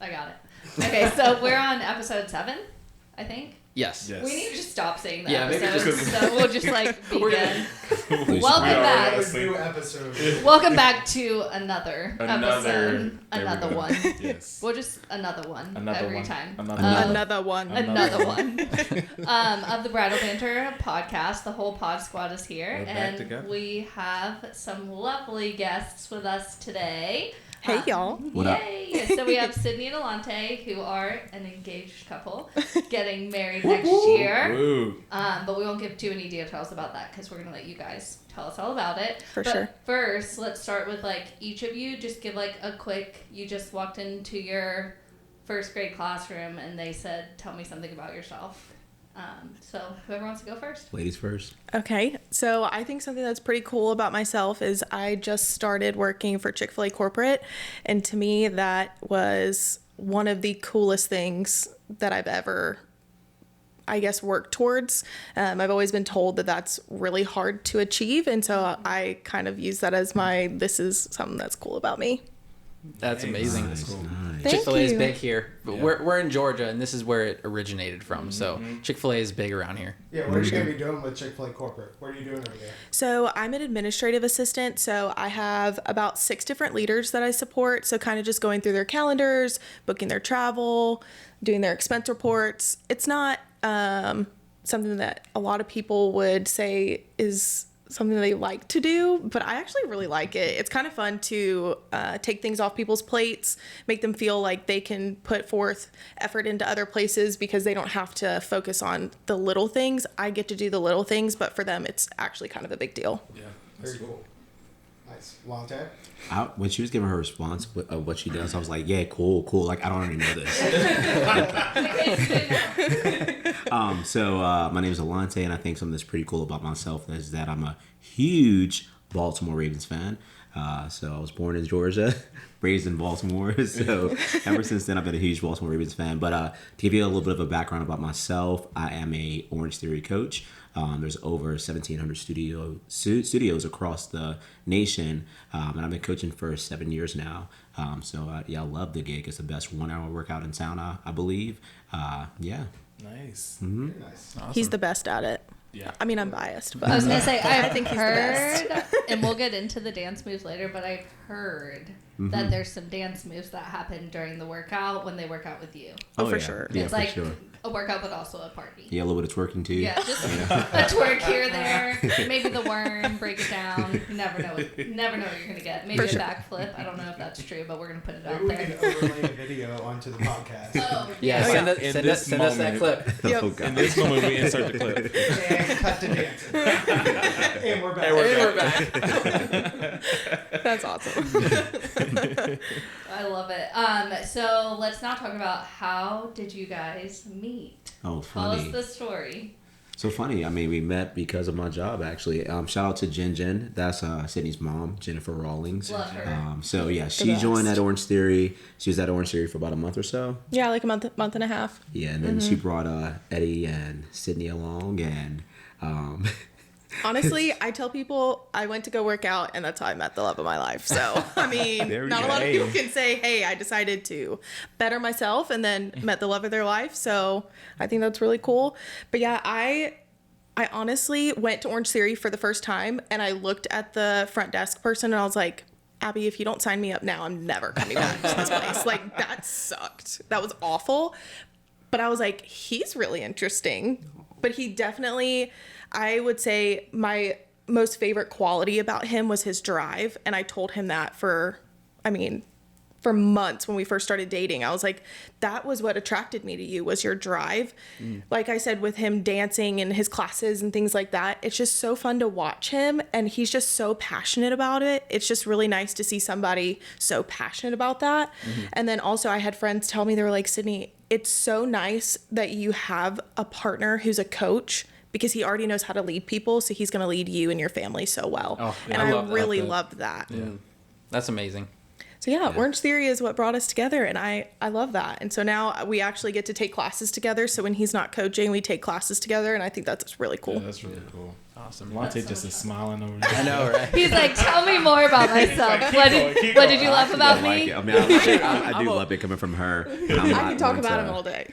I got it. Okay, so we're on episode 7, I think. Yes. We need to just stop saying that. Yeah, maybe episode, so we'll just begin. Welcome back. New episode. Welcome back to another episode. Another one. Yes. We'll just another one Another every one. time. Another one. Of the Bridal Banter podcast. The whole pod squad is here. We're back And together. we have some lovely guests with us today. Hey, y'all. What up? Yay! So we have Sydnie and Aylante, who are an engaged couple, getting married next year. Woo. But we won't give too many details about that because we're going to let you guys tell us all about it. But sure. First, let's start with each of you just give a quick, you just walked into your first grade classroom and they said, tell me something about yourself. So whoever wants to go first. Ladies first. Okay, so I think something that's pretty cool about myself is I just started working for Chick-fil-A corporate, and to me that was one of the coolest things that I've ever, I guess, worked towards. I've always been told that that's really hard to achieve, and so I kind of use that as this is something that's cool about me. That's amazing. Nice. Thank Chick-fil-A is you. big here. But Yeah. we're in Georgia, and this is where it originated from. So Chick-fil-A is big around here. Yeah, what are you going to be doing with Chick-fil-A corporate? What are you doing over there? So I'm an administrative assistant, so I have about 6 different leaders that I support. So kind of just going through their calendars, booking their travel, doing their expense reports. It's not something that a lot of people would say is something they like to do, but I actually really like it. It's kind of fun to take things off people's plates, make them feel like they can put forth effort into other places because they don't have to focus on the little things. I get to do the little things, but for them, it's actually kind of a big deal. Yeah. Very cool. Nice. Lante? When she was giving her response of what she does, I was like, yeah, cool. Like, I don't already know this. So my name is Aylante, and I think something that's pretty cool about myself is that I'm a huge Baltimore Ravens fan. So I was born in Georgia, raised in Baltimore. So ever since then, I've been a huge Baltimore Ravens fan. But to give you a little bit of a background about myself, I am a Orange Theory coach. There's over 1,700 studios across the nation, and I've been coaching for 7 years now. So I love the gig. It's the best 1-hour workout in town, I believe. Yeah. Nice. Mm-hmm. Very nice. Awesome. He's the best at it. Yeah. I mean, I'm biased, but I was going to say, I think he's the best. heard, and we'll get into the dance moves later, but I've heard that there's some dance moves that happen during the workout when they work out with you. Oh, for yeah. sure. Yeah, It's for like sure. a workout, but also a party. Yeah, a little bit of twerking too. Yeah, just a twerk here, there, maybe the worm, break it down. You never know what you're gonna get. Maybe For a sure. backflip. I don't know if that's true, but we're gonna put it Maybe out we there. can overlay a video onto the podcast. Oh, Yeah, Oh, send, yeah. us, In send, this us, send us that moment. clip. Yep. Oh, God. In this moment, we insert the clip. And cut to dancing. And we're back. And we're back. That's awesome. I love it. So let's now talk about how did you guys meet? Oh, Tell us funny. the story. So funny. I mean, we met because of my job, actually. Shout out to Jen. That's Sydney's mom, Jennifer Rawlings. Love her. So yeah, she best. joined at Orange Theory. She was at Orange Theory for about a month or so. Yeah, like a month and a half. Yeah, and then she brought Eddie and Sydney along, and Honestly, I tell people I went to go work out, and that's how I met the love of my life. So, I mean, There we not go. a lot of Hey. people can say, hey, I decided to better myself and then met the love of their life. So, I think that's really cool. But yeah, I honestly went to Orange Theory for the first time, and I looked at the front desk person, and I was like, Abby, if you don't sign me up now, I'm never coming back to this place. Like, that sucked. That was awful. But I was like, he's really interesting. But he definitely, I would say my most favorite quality about him was his drive. And I told him that for months when we first started dating. I was like, that was what attracted me to you, was your drive. Like I said, with him dancing and his classes and things like that, it's just so fun to watch him. And he's just so passionate about it. It's just really nice to see somebody so passionate about that. And then also I had friends tell me, they were like, Sydney, it's so nice that you have a partner who's a coach, because he already knows how to lead people. So he's going to lead you and your family so well. Oh, yeah, and I I love that. really loved that. Yeah. That's amazing. So yeah, Orange Theory is what brought us together, and I love that. And so now we actually get to take classes together. So when he's not coaching, we take classes together, and I think that's really cool. Yeah, that's really cool. Awesome. Lante just is smiling over there. I know, right? He's like, tell me more about myself. What did you love about I me? like it. I mean, I do love it coming from her. And I'm I not can talk one about to- him all day.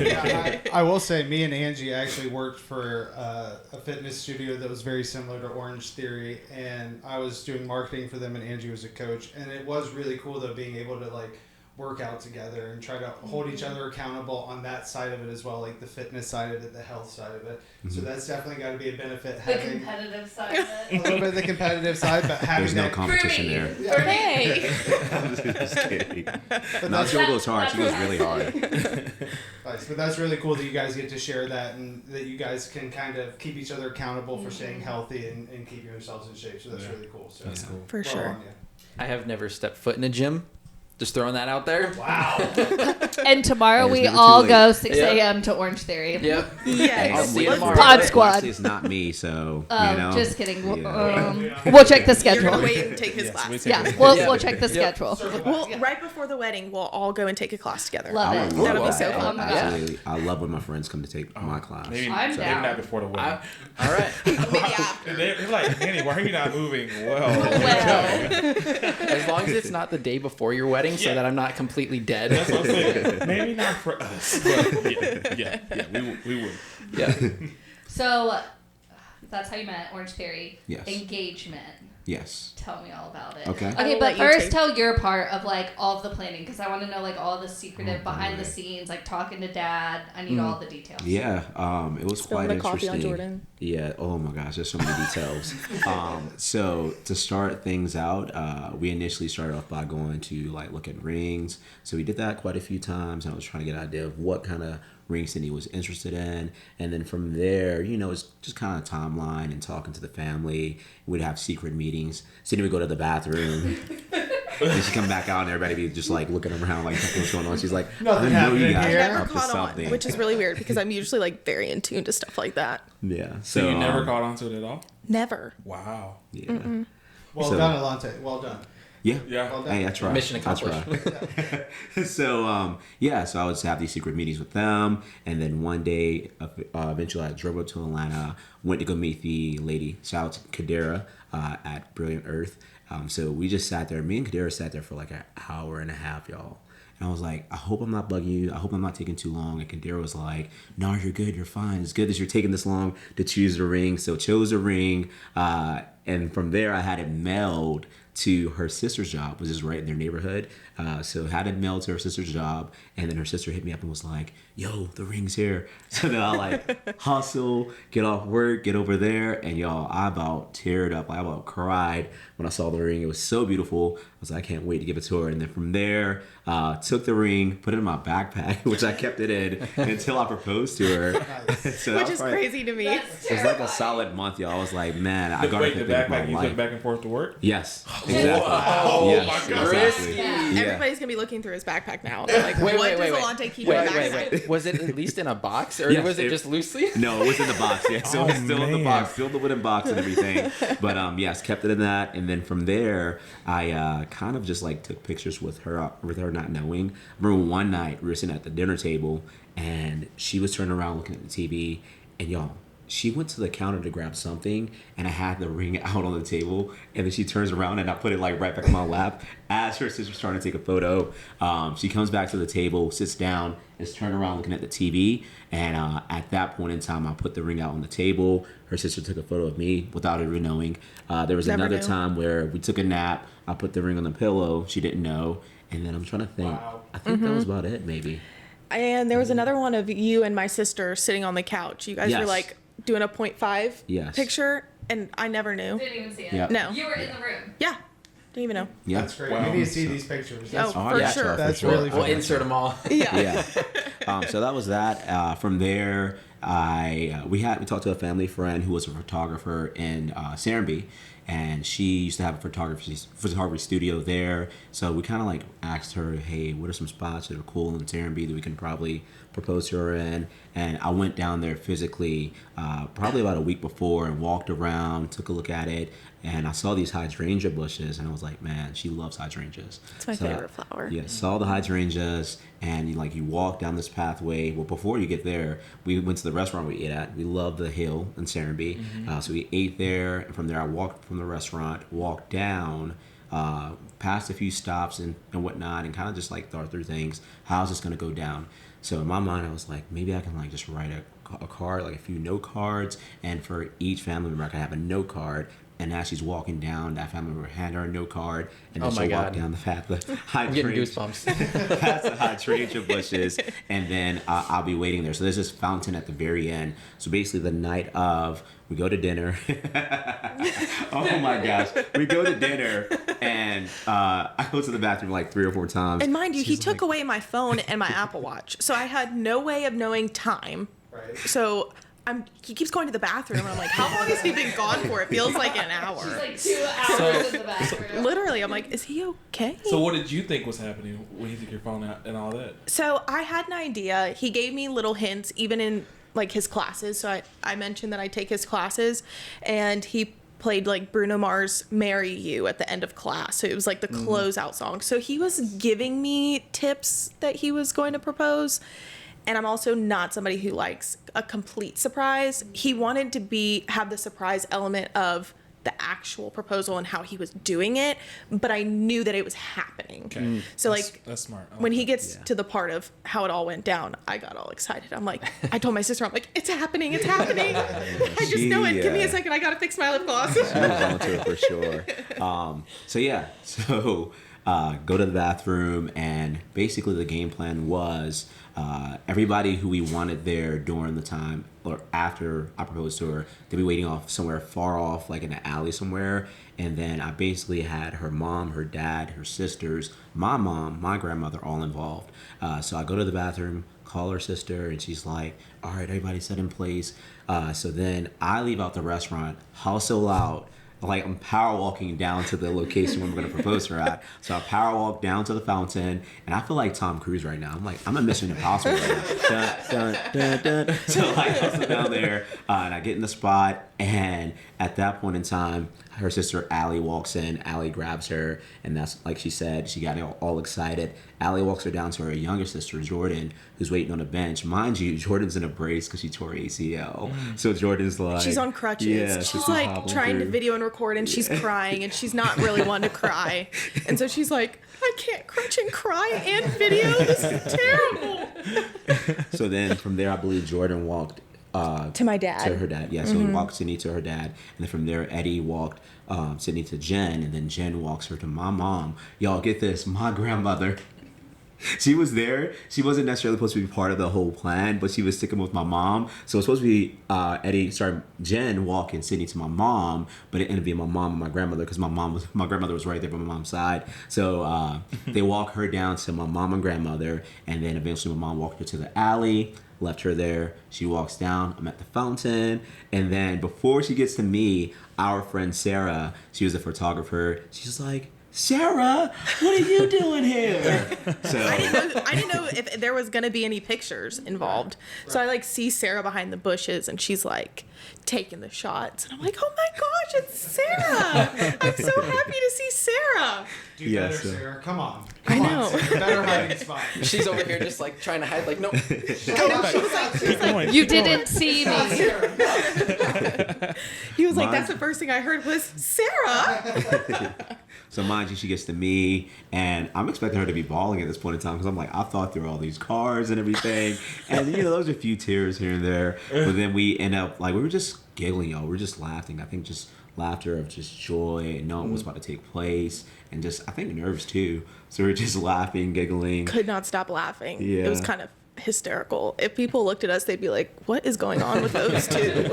Yeah, I will say, me and Angie actually worked for a fitness studio that was very similar to Orange Theory, and I was doing marketing for them, and Angie was a coach. And it was really cool, though, being able to like work out together and try to hold each other accountable on that side of it as well, like the fitness side of it, the health side of it. So that's definitely got to be a benefit. The Having competitive side of a it. little bit of the competitive side, but having There's no that competition there. For me. Hey. Just kidding. But No, that's, Jill goes hard. She goes really hard. nice. But that's really cool that you guys get to share that, and that you guys can kind of keep each other accountable for staying healthy and keeping yourselves in shape. So that's really cool. So That's cool. For well sure. on you. I have never stepped foot in a gym. Just throwing that out there. Wow. And tomorrow It's we never too all late. go 6 Yep. a.m. to Orange Theory. Yep. Hey, Yes. I'll see you let's- tomorrow. Pod well, squad. actually, it's not me, so Oh, you know. just kidding. Yeah. We'll check the You're schedule. gonna wait and take his Yes, class. we take Yeah, it. we'll, Yeah. we'll check the Yep. schedule. Well, right before the wedding, we'll all go and take a class together. Love I it. would That'll be love so that. fun. Oh my Yeah. Absolutely. I love when my friends come to take my class. Maybe, I'm maybe down. not before the wedding. All right. Maybe after. They're like, Annie, why are you not moving? Well, As long as it's not the day before your wedding, so Yeah. that I'm not completely dead. that's what I'm saying. Maybe not for us, but yeah, we would. Yeah. So that's how you met, Orange Theory. Yes. Engagement. Yes. Tell me all about it. Okay. I Okay, will but let you first take- tell your part of like all of the planning, because I want to know like all the secretive Oh, behind the boy. scenes, like talking to dad. I need all the details. Yeah, it was Spilling quite the coffee interesting. on Jordan. Yeah. Oh my gosh, there's so many details. So to start things out, we initially started off by going to like look at rings. So we did that quite a few times, and I was trying to get an idea of what kind of ring Sydney was interested in, and then from there, you know, it's just kind of timeline and talking to the family. We'd have secret meetings. Sydney would go to the bathroom. And she'd come back out and everybody be just like looking around like what's going on. She's like, Nothing I know happening you guys here. are Never up to caught on, something. which is really weird because I'm usually like very in tune to stuff like that. Yeah. So you never um, caught on to it at all? Never. Wow. Yeah. Well So- done, Aylante. Well done. Yeah. Yeah. Well done. Hey, that's right. Mission That's accomplished. right. So so I would have these secret meetings with them, and then one day, eventually, I drove up to Atlanta, went to go meet the lady. Shout out to Kadera at Brilliant Earth. So we just sat there. Me and Kadera sat there for like an hour and a half, y'all. And I was like, I hope I'm not bugging you. I hope I'm not taking too long. And Kadera was like, no, you're good. You're fine. It's good that you're taking this long to choose the ring. So chose a ring. And from there, I had it mailed to her sister's job, which is right in their neighborhood. So had it mailed to her sister's job, and then her sister hit me up and was like, yo, the ring's here. So then I like hustle, get off work, get over there, and y'all, I about teared up. I about cried when I saw the ring. It was so beautiful. I was like, I can't wait to give it to her. And then from there, took the ring, put it in my backpack, which I kept it in until I proposed to her. So that Which was is probably- crazy to me. It was like a solid month, y'all. I was like, man, I gotta Wait, the think of my backpack you life. took back and forth to work? Yes, exactly. Wow. Yes, Oh my God. exactly. Yeah. Yeah. Everybody's gonna be looking through his backpack now. They're like, Wait, what wait, does wait, Aylante keep in Wait, his wait, backpack? wait. Was it at least in a box, or Yes, was it just loosely? No, it was in the box. Yeah, so it was Oh, still in the man. box, still the wooden box and everything. But yes, kept it in that, and then from there, I kind of just like took pictures with her not knowing. I remember one night we were sitting at the dinner table, and she was turning around looking at the TV, and y'all, she went to the counter to grab something, and I had the ring out on the table, and then she turns around and I put it like right back in my lap as her sister's trying to take a photo. She comes back to the table, sits down, is turned around looking at the TV, and at that point in time, I put the ring out on the table. Her sister took a photo of me without her knowing. There was Never another knew. time where we took a nap. I put the ring on the pillow. She didn't know, and then I'm trying to think. Wow. I think that was about it, maybe. And there was another one of you and my sister sitting on the couch. You guys were Yes. like doing a 0.5 Yes. picture, and I never knew. Didn't even see it. Yep. No. You were in the room. Yeah, didn't even know. Yeah. That's great. Wow. We need to see these pictures. That's, Oh, Oh, for yeah, sure. for That's sure. really We'll fun. insert them all. Yeah. Yeah. So that was that. From there, we talked to a family friend who was a photographer in Serenbe, and she used to have a photography studio there. So we kind of like asked her, hey, what are some spots that are cool in Serenbe that we can probably propose to her in? And I went down there physically probably about a week before and walked around, took a look at it. and I saw these hydrangea bushes, and I was like, man, she loves hydrangeas. It's my favorite flower. Yeah, saw the hydrangeas, and you walk down this pathway. Well, before you get there, we went to the restaurant we ate at. We loved the Hill in Serenbe. So we ate there, and from there I walked from the restaurant, walked down, past a few stops and whatnot, and kind of just thought through things. How's this going to go down? So in my mind, I was like, maybe I can just write a card, a few note cards, and for each family member, I could have a note card. And as she's walking down, that family member hand her a note card, and then she'll walk down the path. I'm getting goosebumps. Past the hydrangea bushes, and then I'll be waiting there. So there's this fountain at the very end. So basically, the night of, we go to dinner. Oh my gosh, we go to dinner, and I go to the bathroom 3 or 4 times. And mind you, he took away my phone and my Apple Watch, so I had no way of knowing time. Right. So he keeps going to the bathroom, and I'm like, how long has he been gone for? It feels like an hour. She's 2 hours in the bathroom. Literally, I'm like, is he okay? So what did you think was happening when he took your phone out and all that? So I had an idea. He gave me little hints, even in his classes. So I mentioned that I take his classes, and he played Bruno Mars' "Marry You" at the end of class. So it was the closeout song. So he was giving me tips that he was going to propose. And I'm also not somebody who likes a complete surprise. He wanted to have the surprise element of the actual proposal and how he was doing it, but I knew that it was happening. Okay. So that's smart. When he gets to the part of how it all went down, I got all excited. I'm like, I told my sister, I'm like, it's happening. I just know it. Give me a second. I got to fix my lip gloss. She was onto it for sure. So go to the bathroom, and basically the game plan was everybody who we wanted there during the time or after I proposed to her, they'd be waiting off somewhere far off, in an alley somewhere. And then I basically had her mom, her dad, her sisters, my mom, my grandmother all involved. So I go to the bathroom, call her sister, and she's like, all right, everybody set in place. So then I leave out the restaurant, hustle out. I'm power walking down to the location where I'm going to propose to her at. So I power walk down to the fountain, and I feel like Tom Cruise right now. I'm a Mission Impossible right now. Dun, dun, dun, dun. So I hustle down there, and I get in the spot, and at that point in time, her sister Allie walks in. Allie grabs her, and that's like she said, she got all excited. Allie walks her down to her younger sister, Jordan, who's waiting on a bench. Mind you, Jordan's in a brace because she tore her ACL. So Jordan's she's on crutches. Yeah, she's through. trying to video and record, and she's crying, and she's not really one to cry. And so she's like, I can't crutch and cry and video. This is terrible. So then from there, I believe Jordan walked to my dad. To her dad, yeah. So he walked Sydney to her dad, and then from there, Eddie walked Sydney to Jen, and then Jen walks her to my mom. Y'all get this, my grandmother. She was there. She wasn't necessarily supposed to be part of the whole plan, but she was sticking with my mom. So it was supposed to be Jen walking Sydney to my mom, but it ended up being my mom and my grandmother because my grandmother was right there by my mom's side. So they walk her down to my mom and grandmother, and then eventually my mom walked her to the alley, left her there. She walks down. I'm at the fountain, and then before she gets to me, our friend Sarah, she was a photographer. She's like, Sarah, what are you doing here? So I didn't know if there was gonna be any pictures involved. So I see Sarah behind the bushes, and she's taking the shots, and I'm like, oh my gosh, it's Sarah! I'm so happy to see Sarah. Do better, Sarah. Come on. I know. Sarah. Better hiding spot. She's over here just trying to hide, no. Keep going. You didn't see me. He was like, that's the first thing I heard was Sarah. So mind you, she gets to me, and I'm expecting her to be bawling at this point in time because I'm like, I thought through all these cars and everything, and those are a few tears here and there, but then we end up we were just giggling, y'all. We were just laughing. I think just laughter of just joy and knowing what's about to take place, and just I think nerves too. So we were just laughing, giggling. Could not stop laughing. Yeah. It was kind of hysterical. If people looked at us, they'd be like, what is going on with those two?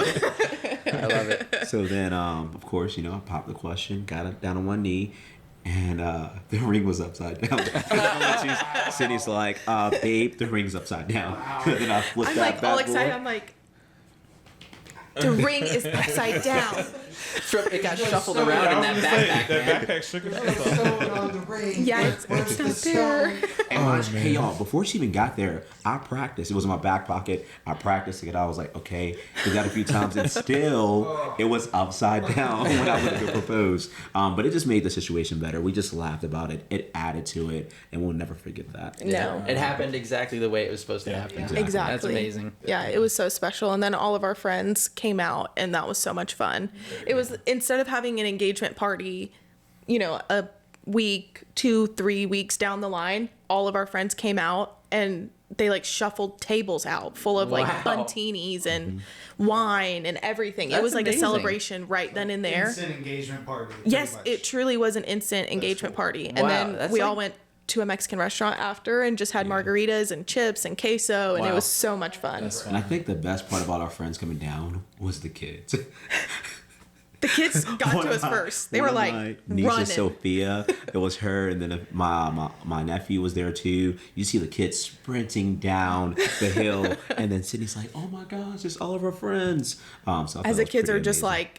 I love it. So then, of course, I popped the question, got down on one knee, and the ring was upside down. Sydney's like, babe, the ring's upside down. Then I flipped I'm that all bad excited. boy. I'm like, The ring is upside down. It got shuffled around in that backpack, man. That backpack shook itself up. on the ring. Yeah, it's not there. And hey y'all, before she even got there, I practiced. It was in my back pocket. I practiced to get out. I was like, okay, did that a few times, and still it was upside down when I went to propose. But it just made the situation better. We just laughed about it. It added to it, and we'll never forget that. No. It happened exactly the way it was supposed to happen. Exactly. Exactly. That's amazing. Yeah, it was so special. And then all of our friends came out, and that was so much fun. It was, instead of having an engagement party, you know, a week, 2-3 weeks down the line, all of our friends came out and they like shuffled tables out full of like buntinis and wine and everything. It That's was like amazing. a celebration right then and there. Instant engagement party. Yes, pretty much. it truly was an instant engagement party. And Wow, then that's we like- all went to a Mexican restaurant after and just had margaritas and chips and queso, and it Wow. was so much fun. And I think the best part about our friends coming down was the kids. The kids got One to of us my- first. They one were of like my niece running. Sophia. It was her, and then my nephew was there too. You see the kids sprinting down the hill, and then Sydney's like, "Oh my gosh, it's all of our friends." So I thought As it the was kids pretty are just amazing. like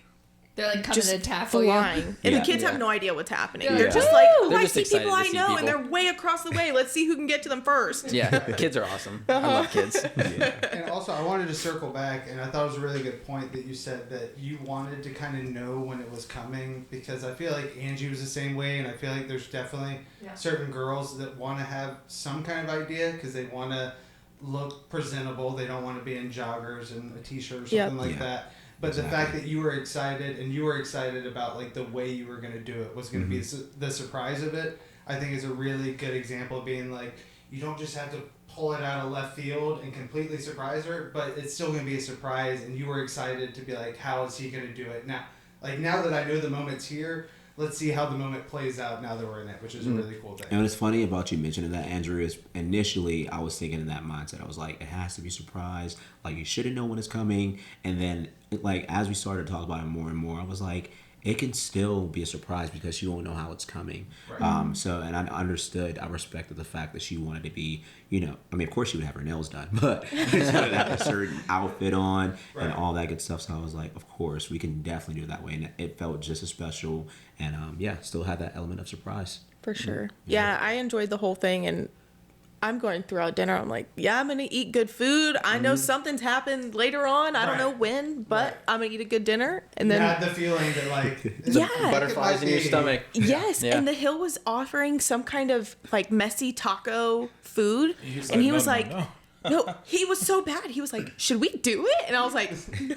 They're like coming just to tackle flying, you. and Yeah. the kids Yeah. have no idea what's happening. Yeah. They're just Yeah. like, "Oh, They're I just see excited people to I see know, people. and they're way across the way. Let's see who can get to them first." Yeah, kids are awesome. I love kids. And also, I wanted to circle back, and I thought it was a really good point that you said that you wanted to kind of know when it was coming, because I feel like Angie was the same way, and I feel like there's definitely certain girls that want to have some kind of idea because they want to look presentable. They don't want to be in joggers and a t-shirt or something Yep. like Yeah. that. But the Exactly. fact that you were excited, and you were excited about like the way you were going to do it was going to be the surprise of it, I think is a really good example of being like, you don't just have to pull it out of left field and completely surprise her, but it's still going to be a surprise, and you were excited to be like, how is he going to do it now? Like, now that I know the moment's here, let's see how the moment plays out now that we're in it, which is a really cool thing. And what's funny about you mentioning that, Andrew, is initially I was thinking in that mindset. I was like, it has to be surprise. Like, you shouldn't know when it's coming. And then, like, as we started to talk about it more and more, I was like, it can still be a surprise because you won't know how it's coming. Right. So, and I understood, I respected the fact that she wanted to be, you know, I mean, of course she would have her nails done, but she wanted to have a certain outfit on Right. and all that good stuff. So I was like, of course, we can definitely do it that way. And it felt just as special. And yeah, still had that element of surprise. For sure. Yeah, I enjoyed the whole thing, and I'm going throughout dinner. I'm like, yeah, I'm gonna eat good food. I know something's happened later on. I don't know Right. when, but Right. I'm gonna eat a good dinner. And You then had the feeling that like, Yeah. Butterflies in your stomach. yes, Yeah. and the Hill was offering some kind of like messy taco food, He's and he no, was no, like, no. no, he was so bad. He was like, should we do it? And I was like, no.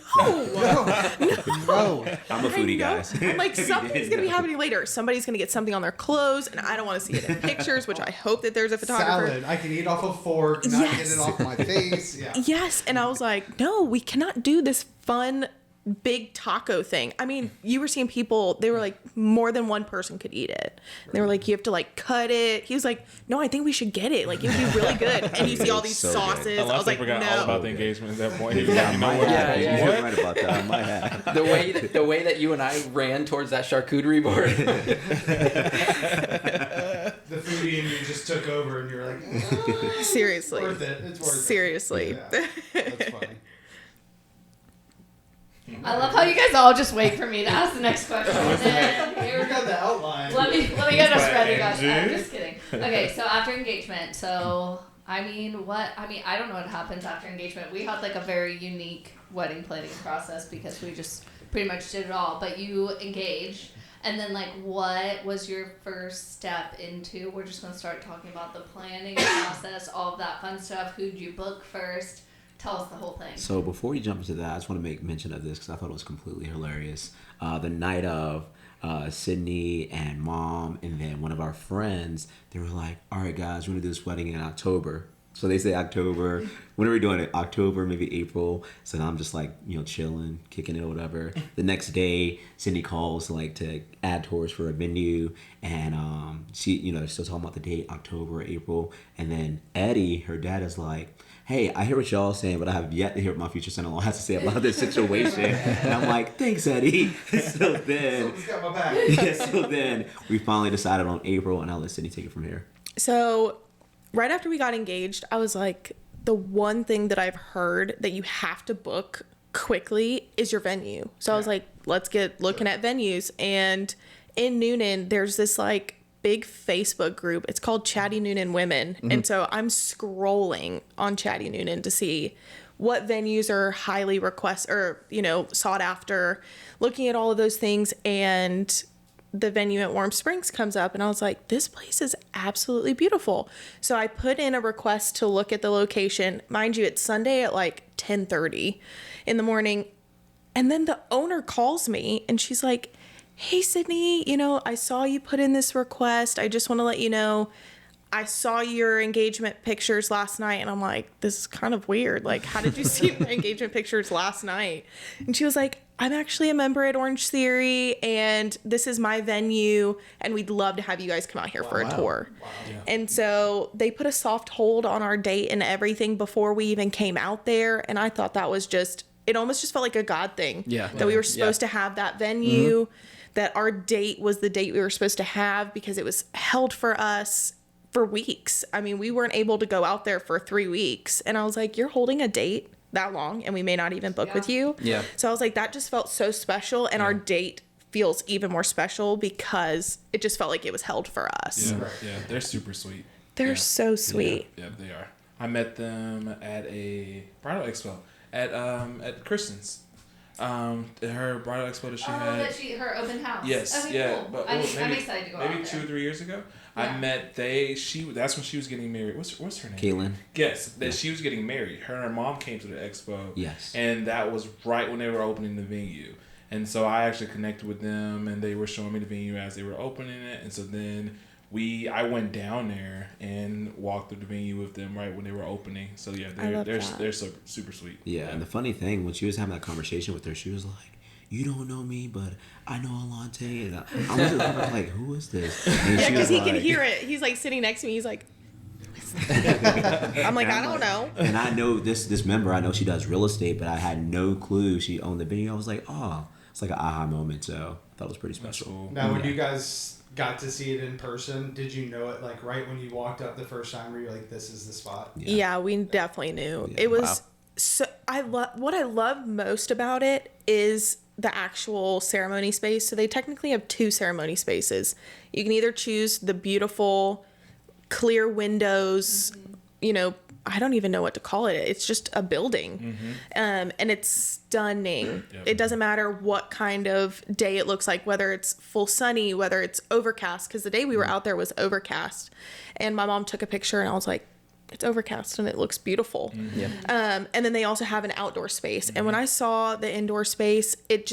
no. I'm a I foodie, know. guys. I'm like, something's didn't gonna be know. happening later. Somebody's gonna get something on their clothes, and I don't want to see it in pictures. Which I hope that there's a photographer. Salad. I can eat off a fork, not Yes. get it off my face. Yeah. Yes, and I was like, no, we cannot do this fun big taco thing. I mean, you were seeing people, they were like, more than one person could eat it. They were like, you have to like cut it. He was like, no, I think we should get it. Like, it would be really good. And you see all these So good. sauces. A I lot of was like, people forgot all no. about the engagement at that point. He was Yeah, like, you know my what? hat. Yeah, You're yeah. right about that. I might have. The way that you and I ran towards that charcuterie board. The foodie in you just took over, and you're like, Seriously. worth it. It's worth Seriously. it. Yeah. That's funny. I love how you guys all just wait for me to ask the next question. And then We here- got the outline. let me get us Bye, ready, guys. I'm Angie. just kidding. Okay, so after engagement, I don't know what happens after engagement. We had like a very unique wedding planning process because we just pretty much did it all. But you engaged, and then like, what was your first step into? We're just gonna start talking about the planning process, all of that fun stuff. Who'd you book first? Tell us the whole thing. So before you jump into that, I just want to make mention of this because I thought it was completely hilarious. The night of, Sydney and Mom and then one of our friends, they were like, all right, guys, we're going to do this wedding in October. So they say October. When are we doing it? October, maybe April. So now I'm just like, you know, chilling, kicking it or whatever. The next day, Sydney calls like to add tours for a venue. And she, you know, still talking about the date, October, April. And then Eddie, her dad, is like, hey, I hear what y'all saying, but I have yet to hear what my future son-in-law has to say about this situation. And I'm like, thanks, Eddie. So then, Someone's got my back. so then we finally decided on April, and I'll let Sydney take it from here. So, right after we got engaged, I was like, the one thing that I've heard that you have to book quickly is your venue. So I was like, let's get looking at venues. And in Noonan, there's this like big Facebook group. It's called Chatty Noonan Women. And so I'm scrolling on Chatty Noonan to see what venues are highly sought after, looking at all of those things. And the venue at Warm Springs comes up, and I was like, this place is absolutely beautiful. So I put in a request to look at the location. Mind you, it's Sunday at like 10:30 in the morning. And then the owner calls me and she's like, hey, Sydney, I saw you put in this request. I just want to let you know, I saw your engagement pictures last night. And I'm like, this is kind of weird. Like, how did you see my engagement pictures last night? And she was like, I'm actually a member at Orange Theory, and this is my venue, and we'd love to have you guys come out here for a tour. Wow. Yeah. And so they put a soft hold on our date and everything before we even came out there. And I thought that was it almost just felt like a God thing. Yeah. That we were supposed to have that venue, that our date was the date we were supposed to have, because it was held for us for weeks. I mean, we weren't able to go out there for 3 weeks. And I was like, you're holding a date that long, and we may not even book with you. Yeah. So I was like, that just felt so special, and our date feels even more special because it just felt like it was held for us. Yeah, they're super sweet. They're so sweet. Yeah, they are. I met them at a bridal expo at Kristen's. Her bridal expo that she had. Her open house. Yes, okay, yeah, cool. but I'm maybe excited to go out maybe there. 2 or 3 years ago. Yeah. I met that's when she was getting married. What's her name? Caitlin. Yes, that she was getting married. Her and her mom came to the expo. Yes. And that was right when they were opening the venue. And so I actually connected with them, and they were showing me the venue as they were opening it. And so then I went down there and walked through the venue with them right when they were opening. So yeah, they're so super sweet. Yeah, and the funny thing, when she was having that conversation with her, she was like, you don't know me, but I know Aylante. And I was like, who is this? And Yeah, because he like, can hear it. He's like sitting next to me. He's like, who is that? I'm like, I don't know. And I know this member, I know she does real estate, but I had no clue she owned the venue. I was like, oh, it's like an aha moment. So I thought it was pretty special. Cool. Now, when you guys got to see it in person, did you know it like right when you walked up the first time? Were you like, this is the spot? Yeah, we definitely knew. Yeah. It was so. What I love most about it is the actual ceremony space. So they technically have 2 ceremony spaces. You can either choose the beautiful clear windows, I don't even know what to call it. It's just a building. And it's stunning. Yep. It doesn't matter what kind of day it looks like, whether it's full sunny, whether it's overcast, because the day we were out there was overcast. And my mom took a picture, and I was like, it's overcast and it looks beautiful. Yeah. And then they also have an outdoor space. And when I saw the indoor space, it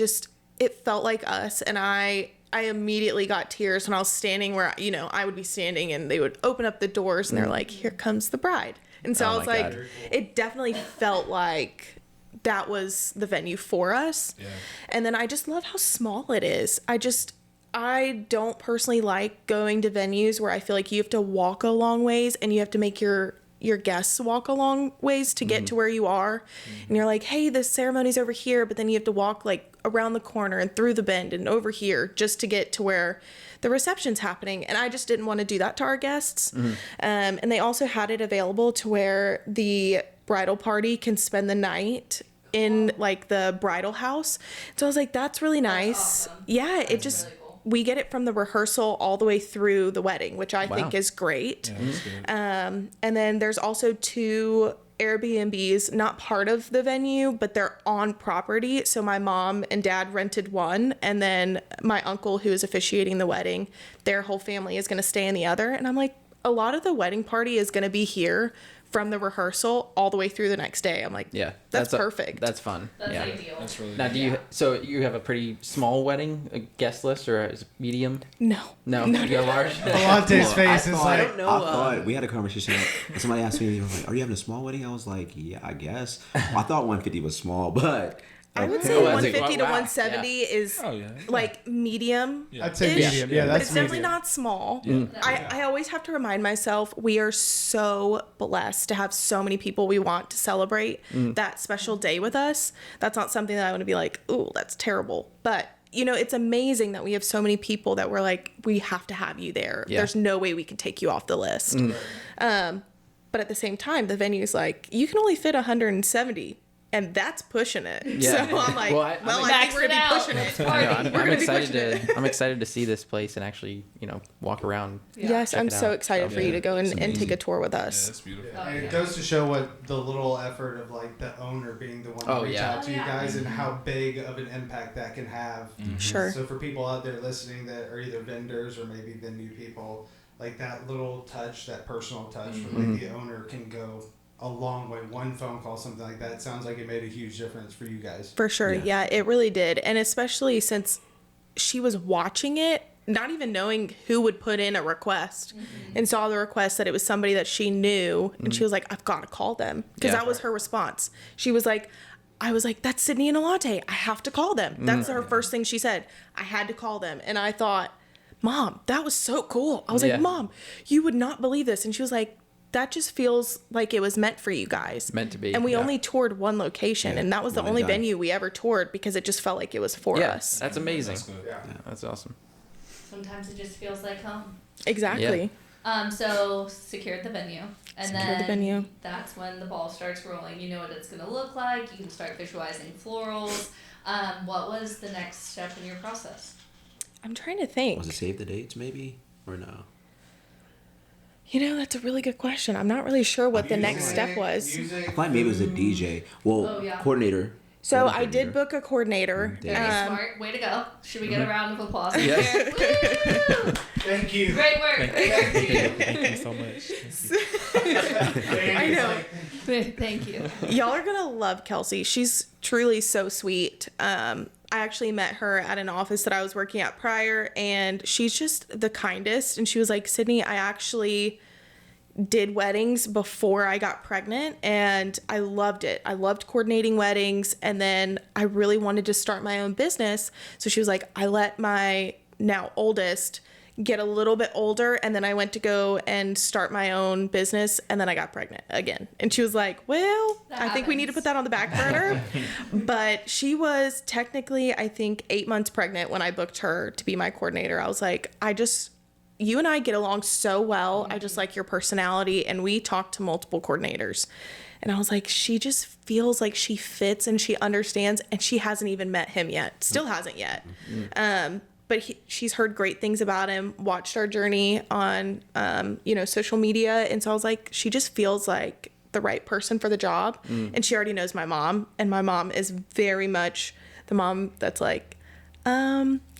felt like us. And I immediately got tears when I was standing where, I would be standing, and they would open up the doors and they're like, here comes the bride. And so I was like, it definitely felt like that was the venue for us. Yeah. And then I just love how small it is. I don't personally like going to venues where I feel like you have to walk a long ways and you have to make your guests walk a long ways to get to where you are. And you're like, hey, this ceremony's over here, but then you have to walk like around the corner and through the bend and over here just to get to where the reception's happening. And I just didn't want to do that to our guests. And they also had it available to where the bridal party can spend the night in like the bridal house. So I was like, that's really nice. Awesome. Yeah, That's really cool. We get it from the rehearsal all the way through the wedding, which I think is great. Yeah, that's good. And then there's also 2 Airbnbs, not part of the venue, but they're on property. So my mom and dad rented one, and then my uncle, who is officiating the wedding, their whole family is going to stay in the other. And I'm like, a lot of the wedding party is going to be here from the rehearsal all the way through the next day. I'm like, Yeah, that's perfect. That's fun. That's yeah. ideal. That's really Now, good. so you have a pretty small wedding, a guest list, or is it medium? No. No, you got large. Alante's face is I like, don't know. I thought we had a conversation. And somebody asked me, like, "Are you having a small wedding?" I was like, "Yeah, I guess." I thought 150 was small, but I would say Oh, that's like, 150 to wow. 170 is Oh, yeah. like medium. I'd say Ish. medium. Yeah, But that's it's definitely medium. not small. Yeah. I always have to remind myself we are so blessed to have so many people we want to celebrate that special day with us. That's not something that I want to be like, ooh, that's terrible. But, it's amazing that we have so many people that we're like, we have to have you there. Yeah. There's no way we can take you off the list. But at the same time, the venue's like, you can only fit 170. and that's pushing it. Yeah. So I'm like, Well, I Max think we're gonna it be out. pushing Let's it. party. I'm gonna be excited pushing to I'm excited to see this place and actually, walk around. Yeah. Yes, Check I'm it so out. excited for Yeah. you to go It's and take amazing. a tour with Yeah, us. it's beautiful. Oh, And yeah. it goes to show what the little effort of like the owner being the one to Oh, reach yeah. out to Oh, you yeah. guys and how big of an impact that can have. Sure. So for people out there listening that are either vendors or maybe venue people, like that little touch, that personal touch from like the owner can go a long way. One phone call, something like that, sounds like it made a huge difference for you guys. For sure. Yeah. Yeah, it really did. And especially since she was watching it, not even knowing who would put in a request, and saw the request that it was somebody that she knew. And she was like, I've got to call them. Because Yeah. that was her response. She was like, I was like, that's Sydnie and Aylante. I have to call them. That's her first thing she said. I had to call them. And I thought, Mom, that was so cool. I was Yeah. like, Mom, you would not believe this. And she was like, that just feels like it was meant for you guys. Meant to be, And we yeah. only toured one location, Yeah, and that was the one and only done. venue we ever toured because it just felt like it was for Yeah, us. that's amazing. That's good. Yeah. That's awesome. Sometimes it just feels like home. Exactly. So secured the venue, and Secured then the venue. that's when the ball starts rolling. You know what it's gonna look like. You can start visualizing florals. What was the next step in your process? I'm trying to think. Was it save the dates maybe or no? That's a really good question. I'm not really sure what the next Music, step was. music, I thought maybe it was a DJ. Well, Oh, yeah. coordinator. So Wedding I did coordinator. book a coordinator. Very Very smart. Way to go. Should we get a round of applause? Yeah. Here? Woo! Thank you. Great work. Great work, team. Thank you so much. I know. Thank you. Y'all are going to love Kelsey. She's truly so sweet. I actually met her at an office that I was working at prior, and she's just the kindest. And she was like, Sydnie, I actually did weddings before I got pregnant, and I loved it. I loved coordinating weddings, and then I really wanted to start my own business. So she was like, I let my now oldest get a little bit older, and then I went to go and start my own business, and then I got pregnant again. And she was like, well, That I think we need to put that on the back burner. But she was technically, I think, 8 months pregnant when I booked her to be my coordinator. I was like, you and I get along so well. I just like your personality. And we talked to multiple coordinators. And I was like, she just feels like she fits and she understands. And she hasn't even met him yet. Still hasn't yet. But she's heard great things about him, watched our journey on, social media. And so I was like, she just feels like the right person for the job. And she already knows my mom. And my mom is very much the mom that's like,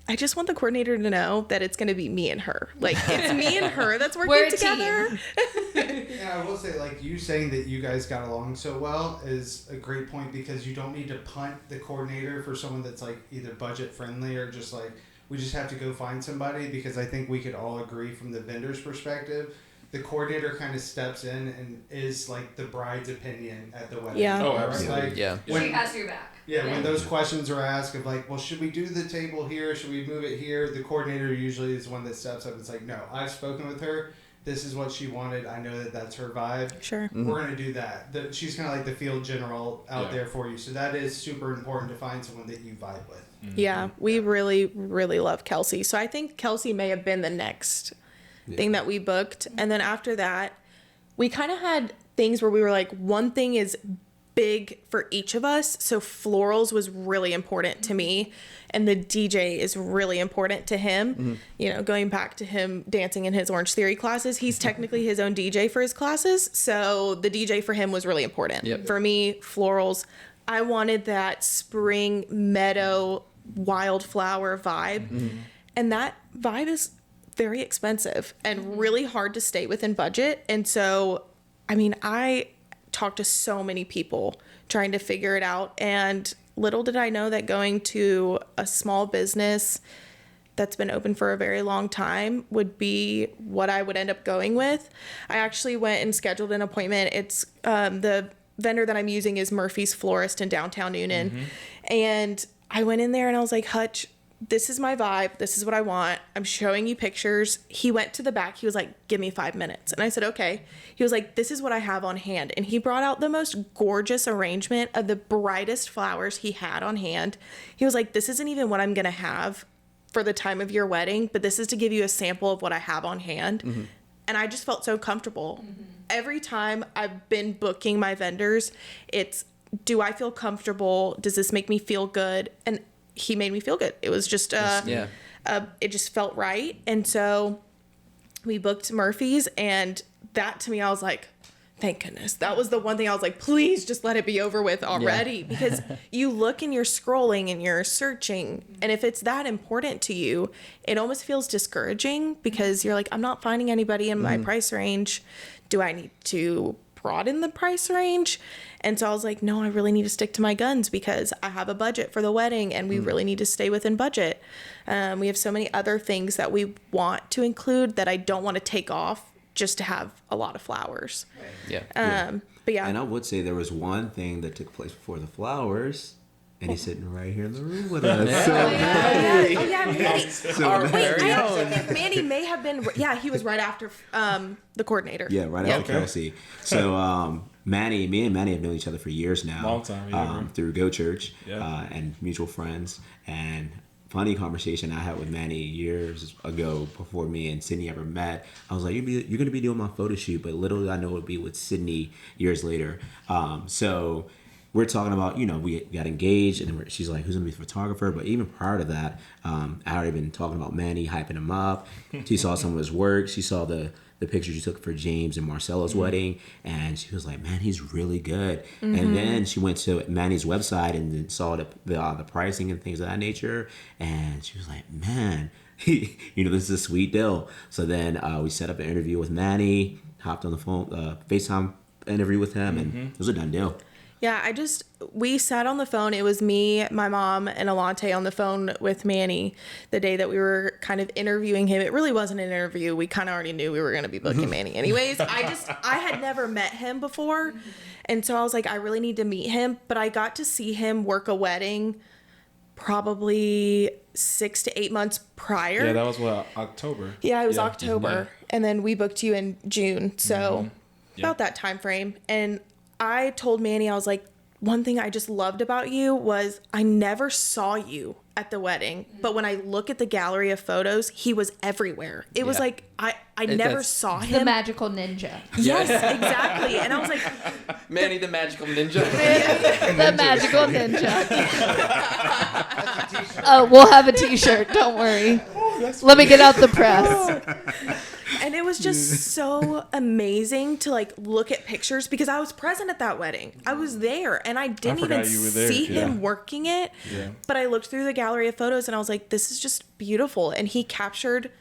I just want the coordinator to know that it's going to be me and her. Like, it's me and her that's working We're a together. Yeah, I will say, like, you saying that you guys got along so well is a great point because you don't need to punt the coordinator for someone that's, like, either budget friendly or just, like, we just have to go find somebody because I think we could all agree from the vendor's perspective, the coordinator kind of steps in and is, like, the bride's opinion at the wedding. Yeah. Oh, Right? absolutely. Like, Yeah. She has your back. Yeah, when those questions are asked of like, well, should we do the table here? Should we move it here? The coordinator usually is one that steps up and is like, no, I've spoken with her. This is what she wanted. I know that that's her vibe. Sure. We're going to do that. She's kind of like the field general out there for you. So that is super important to find someone that you vibe with. Yeah, we really, really love Kelsey. So I think Kelsey may have been the next thing that we booked. And then after that, we kind of had things where we were like, one thing is big for each of us. So florals was really important to me, and the DJ is really important to him. Going back to him dancing in his Orange Theory classes, he's technically his own DJ for his classes. So the DJ for him was really important. Yep. For me, florals, I wanted that spring meadow wildflower vibe. And that vibe is very expensive and really hard to stay within budget. And so, I talked to so many people trying to figure it out. And little did I know that going to a small business that's been open for a very long time would be what I would end up going with. I actually went and scheduled an appointment. It's the vendor that I'm using is Murphy's Florist in downtown Noonan. And I went in there and I was like, Hutch, this is my vibe. This is what I want. I'm showing you pictures. He went to the back. He was like, give me 5 minutes. And I said, okay. He was like, this is what I have on hand. And he brought out the most gorgeous arrangement of the brightest flowers he had on hand. He was like, this isn't even what I'm going to have for the time of your wedding, but this is to give you a sample of what I have on hand. And I just felt so comfortable. Every time I've been booking my vendors, it's do I feel comfortable? Does this make me feel good? And he made me feel good. It was just, it just felt right. And so we booked Murphy's, and that to me, I was like, thank goodness. That was the one thing I was like, please just let it be over with already. Yeah. Because you look and you're scrolling and you're searching. And if it's that important to you, it almost feels discouraging because you're like, I'm not finding anybody in my price range. Do I need to broaden the price range? And so I was like, no, I really need to stick to my guns because I have a budget for the wedding and we really need to stay within budget. We have so many other things that we want to include that I don't want to take off just to have a lot of flowers. Yeah. But yeah. And I would say there was one thing that took place before the flowers, and he's sitting right here in the room with us. Manny. Manny. Manny may have been. Yeah, he was right after the coordinator. Yeah, right after Kelsey. So Manny, me and Manny have known each other for years now. Long time, through Go Church and mutual friends. And funny conversation I had with Manny years ago before me and Sydnie ever met. I was like, you're going to be doing my photo shoot, but little did I know it would be with Sydnie years later. So we're talking about, we got engaged, and she's like, who's going to be the photographer? But even prior to that, I had already been talking about Manny, hyping him up. She saw some of his work. She saw the pictures you took for James and Marcella's wedding, and she was like, man, he's really good. And then she went to Manny's website and then saw the pricing and things of that nature, and she was like, man, this is a sweet deal. So then we set up an interview with Manny, hopped on the phone, FaceTime interview with him, and it was a done deal. Yeah, we sat on the phone. It was me, my mom, and Aylante on the phone with Manny the day that we were kind of interviewing him. It really wasn't an interview. We kind of already knew we were going to be booking Manny anyways. I had never met him before. And so I was like, I really need to meet him. But I got to see him work a wedding probably 6 to 8 months prior. Yeah, that was October. Yeah, it was October. And then we booked you in June. So about that time frame. And I told Manny, I was like, one thing I just loved about you was I never saw you at the wedding, but when I look at the gallery of photos, he was everywhere. It was like, I never saw him. The magical ninja. Yes, exactly. And I was like, Manny the magical ninja. The magical ninja. Oh, we'll have a t-shirt. Don't worry. Let me get out the press. And it was just so amazing to like look at pictures because I was present at that wedding. I was there and I didn't even see him working it. Yeah. But I looked through the gallery of photos and I was like, this is just beautiful. And he captured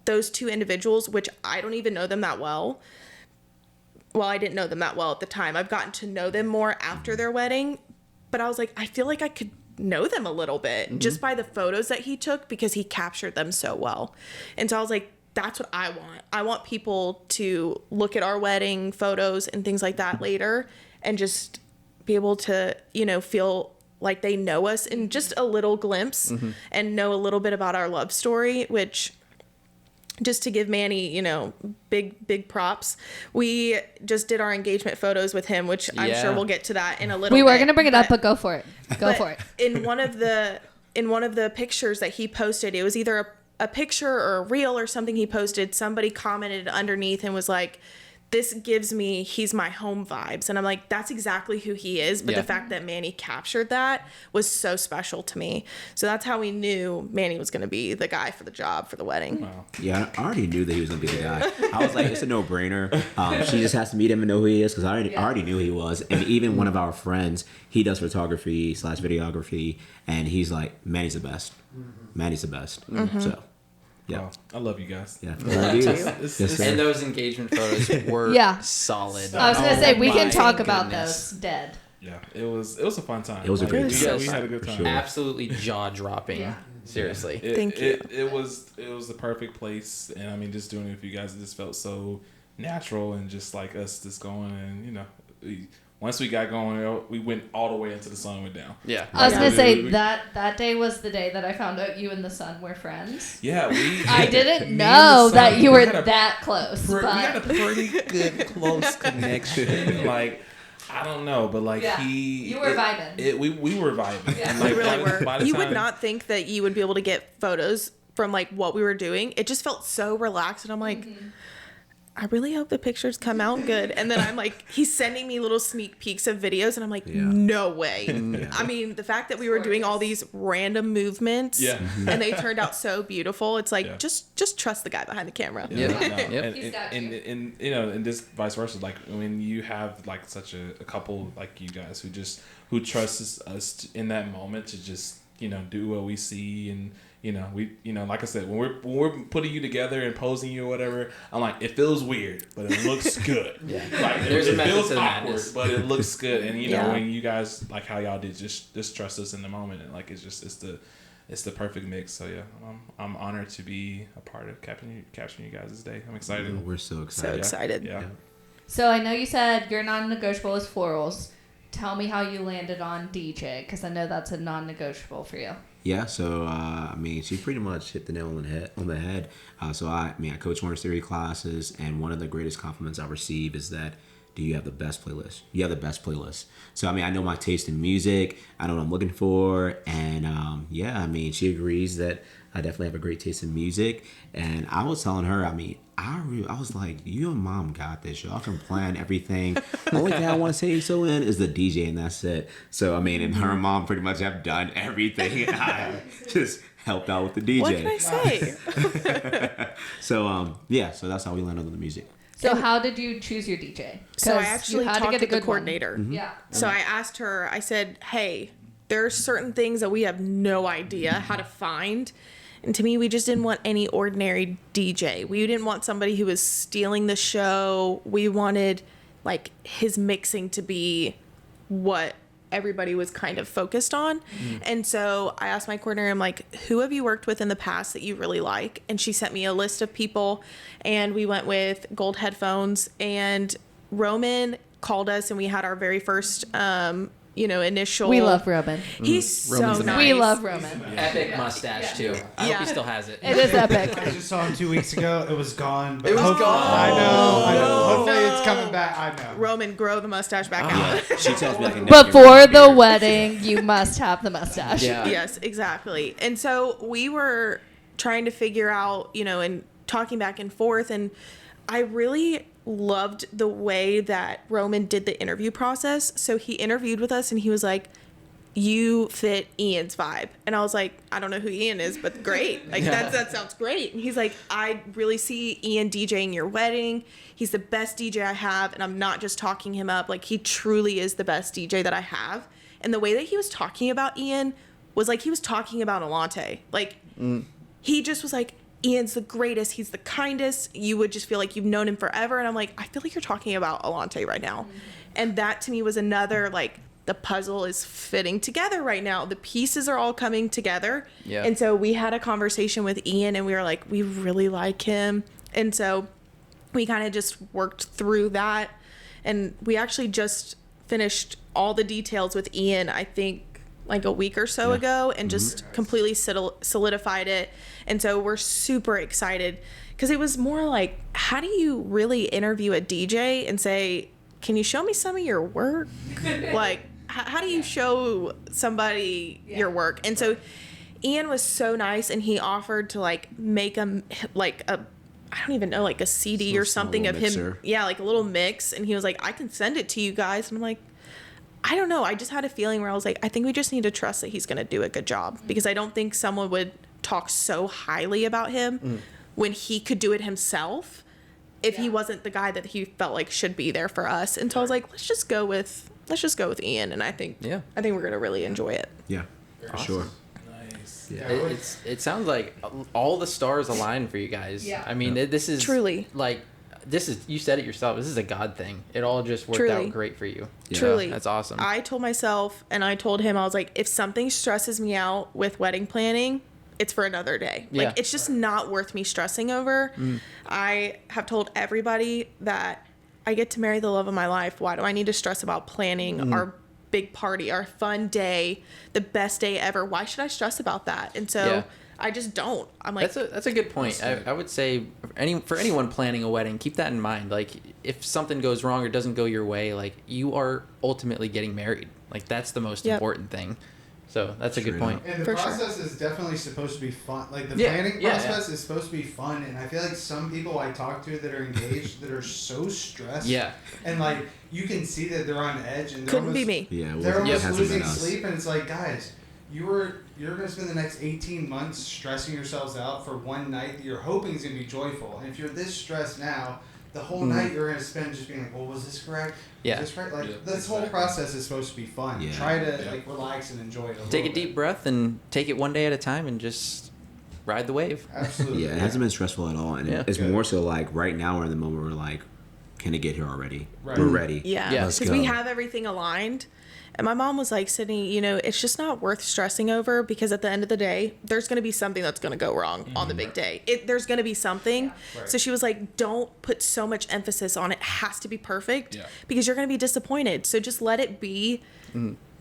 those two individuals, which I don't even know them that well. Well, I didn't know them that well at the time. I've gotten to know them more after their wedding. But I was like, I feel like I could know them a little bit just by the photos that he took because he captured them so well. And so I was like, that's what I want. I want people to look at our wedding photos and things like that later and just be able to, feel like they know us in just a little glimpse and know a little bit about our love story, which just to give Manny, big props. We just did our engagement photos with him, which I'm sure we'll get to that in a little bit. We were going to bring it up, but go for it. Go for it. In one of the pictures that he posted, it was either a picture or a reel or something he posted, somebody commented underneath and was like, this gives me he's my home vibes. And I'm like, that's exactly who he is. But the fact that Manny captured that was so special to me. So that's how we knew Manny was going to be the guy for the job for the wedding. Wow. Yeah, I already knew that he was going to be the guy. I was like, it's a no-brainer. She just has to meet him and know who he is because I already knew he was. And even one of our friends, he does photography / videography. And he's like, Manny's the best. Manny's the best. So. Yeah, wow. I love you guys. Yeah, and those engagement photos were solid. I was gonna say we can talk about those dead. Yeah, it was a fun time. It was a great time. We had a good time. Sure. Absolutely jaw dropping. Yeah. Seriously, thank you. It was the perfect place, and I mean, just doing it with you guys, it just felt so natural and just like us just going and once we got going, we went all the way into the sun went down. Yeah. I was going to say that day was the day that I found out you and the sun were friends. Yeah. I didn't know that you were that close. We had a pretty good, close connection. Like, I don't know, but like you were vibing. We were vibing. Yeah, and like, we really were. You would time, not think that you would be able to get photos from like what we were doing. It just felt so relaxed. And I'm like... I really hope the pictures come out good. And then I'm like, he's sending me little sneak peeks of videos, and I'm like, no way. I mean, the fact that we were doing all these random movements and they turned out so beautiful. It's like, just trust the guy behind the camera. And you know, and this vice versa. Like when you have like such a couple like you guys who trusts us in that moment to just, you know, do what we see. And you know, like I said, when we're putting you together and posing you or whatever, I'm like, it feels weird, but it looks good. Like it feels awkward, but it looks good. And you know, when you guys, like how y'all did, just trust us in the moment, and like it's the perfect mix. So yeah, I'm honored to be a part of capturing you guys' day. I'm excited. We're so excited. So excited. Yeah. So I know you said your non-negotiable is florals. Tell me how you landed on DJ, because I know that's a non-negotiable for you. Yeah, so I mean, she pretty much hit the nail on the head. So I coach Orange Theory classes, and one of the greatest compliments I receive is that, do you have the best playlist? You have the best playlist. So I mean, I know my taste in music, I know what I'm looking for, and I mean, she agrees that I definitely have a great taste in music. And I was telling her, I mean, I was like, you and mom got this. Y'all can plan everything. The only thing I want to say so in is the DJ, and that's it. So I mean, and her and mom pretty much have done everything. I just helped out with the DJ. What can I say? So so that's how we landed on the music. So how did you choose your DJ? So I actually talked to the coordinator. Yeah. So I asked her, I said, hey, there are certain things that we have no idea how to find. And to me, we just didn't want any ordinary DJ. We didn't want somebody who was stealing the show. We wanted like his mixing to be what everybody was kind of focused on. And so I asked my coordinator, I'm like, who have you worked with in the past that you really like? And she sent me a list of people, and we went with Gold Headphones, and Roman called us, and we had our very first initial. We love Roman. He's Roman's so amazing. nice. We love Roman. Epic mustache too. I hope he still has it. It is epic. I just saw him 2 weeks ago. It was gone. But It was hopefully- gone. I know. No. Hopefully it's coming back. I know. Roman, grow the mustache back out. She tells me like a Before the wedding, you must have the mustache. Yeah. Yes, exactly. And so we were trying to figure out, and talking back and forth. And I really loved the way that Roman did the interview process. So he interviewed with us, and he was like, you fit Ian's vibe. And I was like, I don't know who Ian is, but great. Like that sounds great. And he's like, I really see Ian DJing your wedding. He's the best DJ I have. And I'm not just talking him up. Like, he truly is the best DJ that I have. And the way that he was talking about Ian was like he was talking about Aylante. Like, he just was like, Ian's the greatest. He's the kindest. You would just feel like you've known him forever. And I'm like, I feel like you're talking about Aylante right now. And that to me was another, like, the puzzle is fitting together right now. The pieces are all coming together. Yeah. And so we had a conversation with Ian, and we were like, we really like him. And so we kind of just worked through that. And we actually just finished all the details with Ian, I think, like a week or so ago, and just completely solidified it. And so we're super excited, because it was more like, how do you really interview a DJ and say, can you show me some of your work? Like, how do you show somebody your work? And so Ian was so nice, and he offered to like make I don't even know, like a CD or something of him. Yeah, like a little mix. And he was like, I can send it to you guys. And I'm like, I don't know. I just had a feeling where I was like, I think we just need to trust that he's going to do a good job, because I don't think someone would talk so highly about him when he could do it himself if he wasn't the guy that he felt like should be there for us. And so I was like, let's just go with Ian. And I think we're going to really enjoy it. Yeah, for sure. Nice. Yeah. It sounds like all the stars align for you guys. Yeah. I mean, this is Truly. like, you said it yourself. This is a God thing. It all just worked out great for you. Yeah. Truly. That's awesome. I told myself, and I told him, I was like, if something stresses me out with wedding planning, it's for another day. Yeah. Like, it's just not worth me stressing over. I have told everybody that I get to marry the love of my life. Why do I need to stress about planning our big party, our fun day, the best day ever? Why should I stress about that? And so I just don't. I'm like, that's a good point. I would say for anyone planning a wedding, keep that in mind. Like, if something goes wrong or doesn't go your way, like, you are ultimately getting married. Like, that's the most important thing. So that's a good Straight point. up. And the For sure. process is definitely supposed to be fun. Like the Yeah, planning yeah, process is supposed to be fun, and I feel like some people I talk to that are engaged that are so stressed. Yeah. And like you can see that they're on edge and they're Couldn't almost, be me. Yeah, They're it almost hasn't losing been us. sleep, and it's like, guys, you're gonna spend the next 18 months stressing yourselves out for one night that you're hoping is gonna be joyful. And if you're this stressed now, the whole night you're gonna spend just being like, well, was this correct? Yeah. Was this right? Like Yeah, this whole exactly. process is supposed to be fun. Yeah. Try to Yeah. like relax and enjoy it. Take a deep breath and take it one day at a time and just ride the wave. Absolutely. Yeah, it hasn't been stressful at all, and Yeah. it's Good. more so like right now we're in the moment where we're like, can it get here already? Right. We're ready. Yeah, Yeah. Let's because we go. have everything aligned. And my mom was like, Sydney, you know, it's just not worth stressing over because at the end of the day, there's going to be something that's going to go wrong on the big day. There's going to be something. Right. So she was like, don't put so much emphasis on it has to be perfect Yeah. because you're going to be disappointed. So just let it be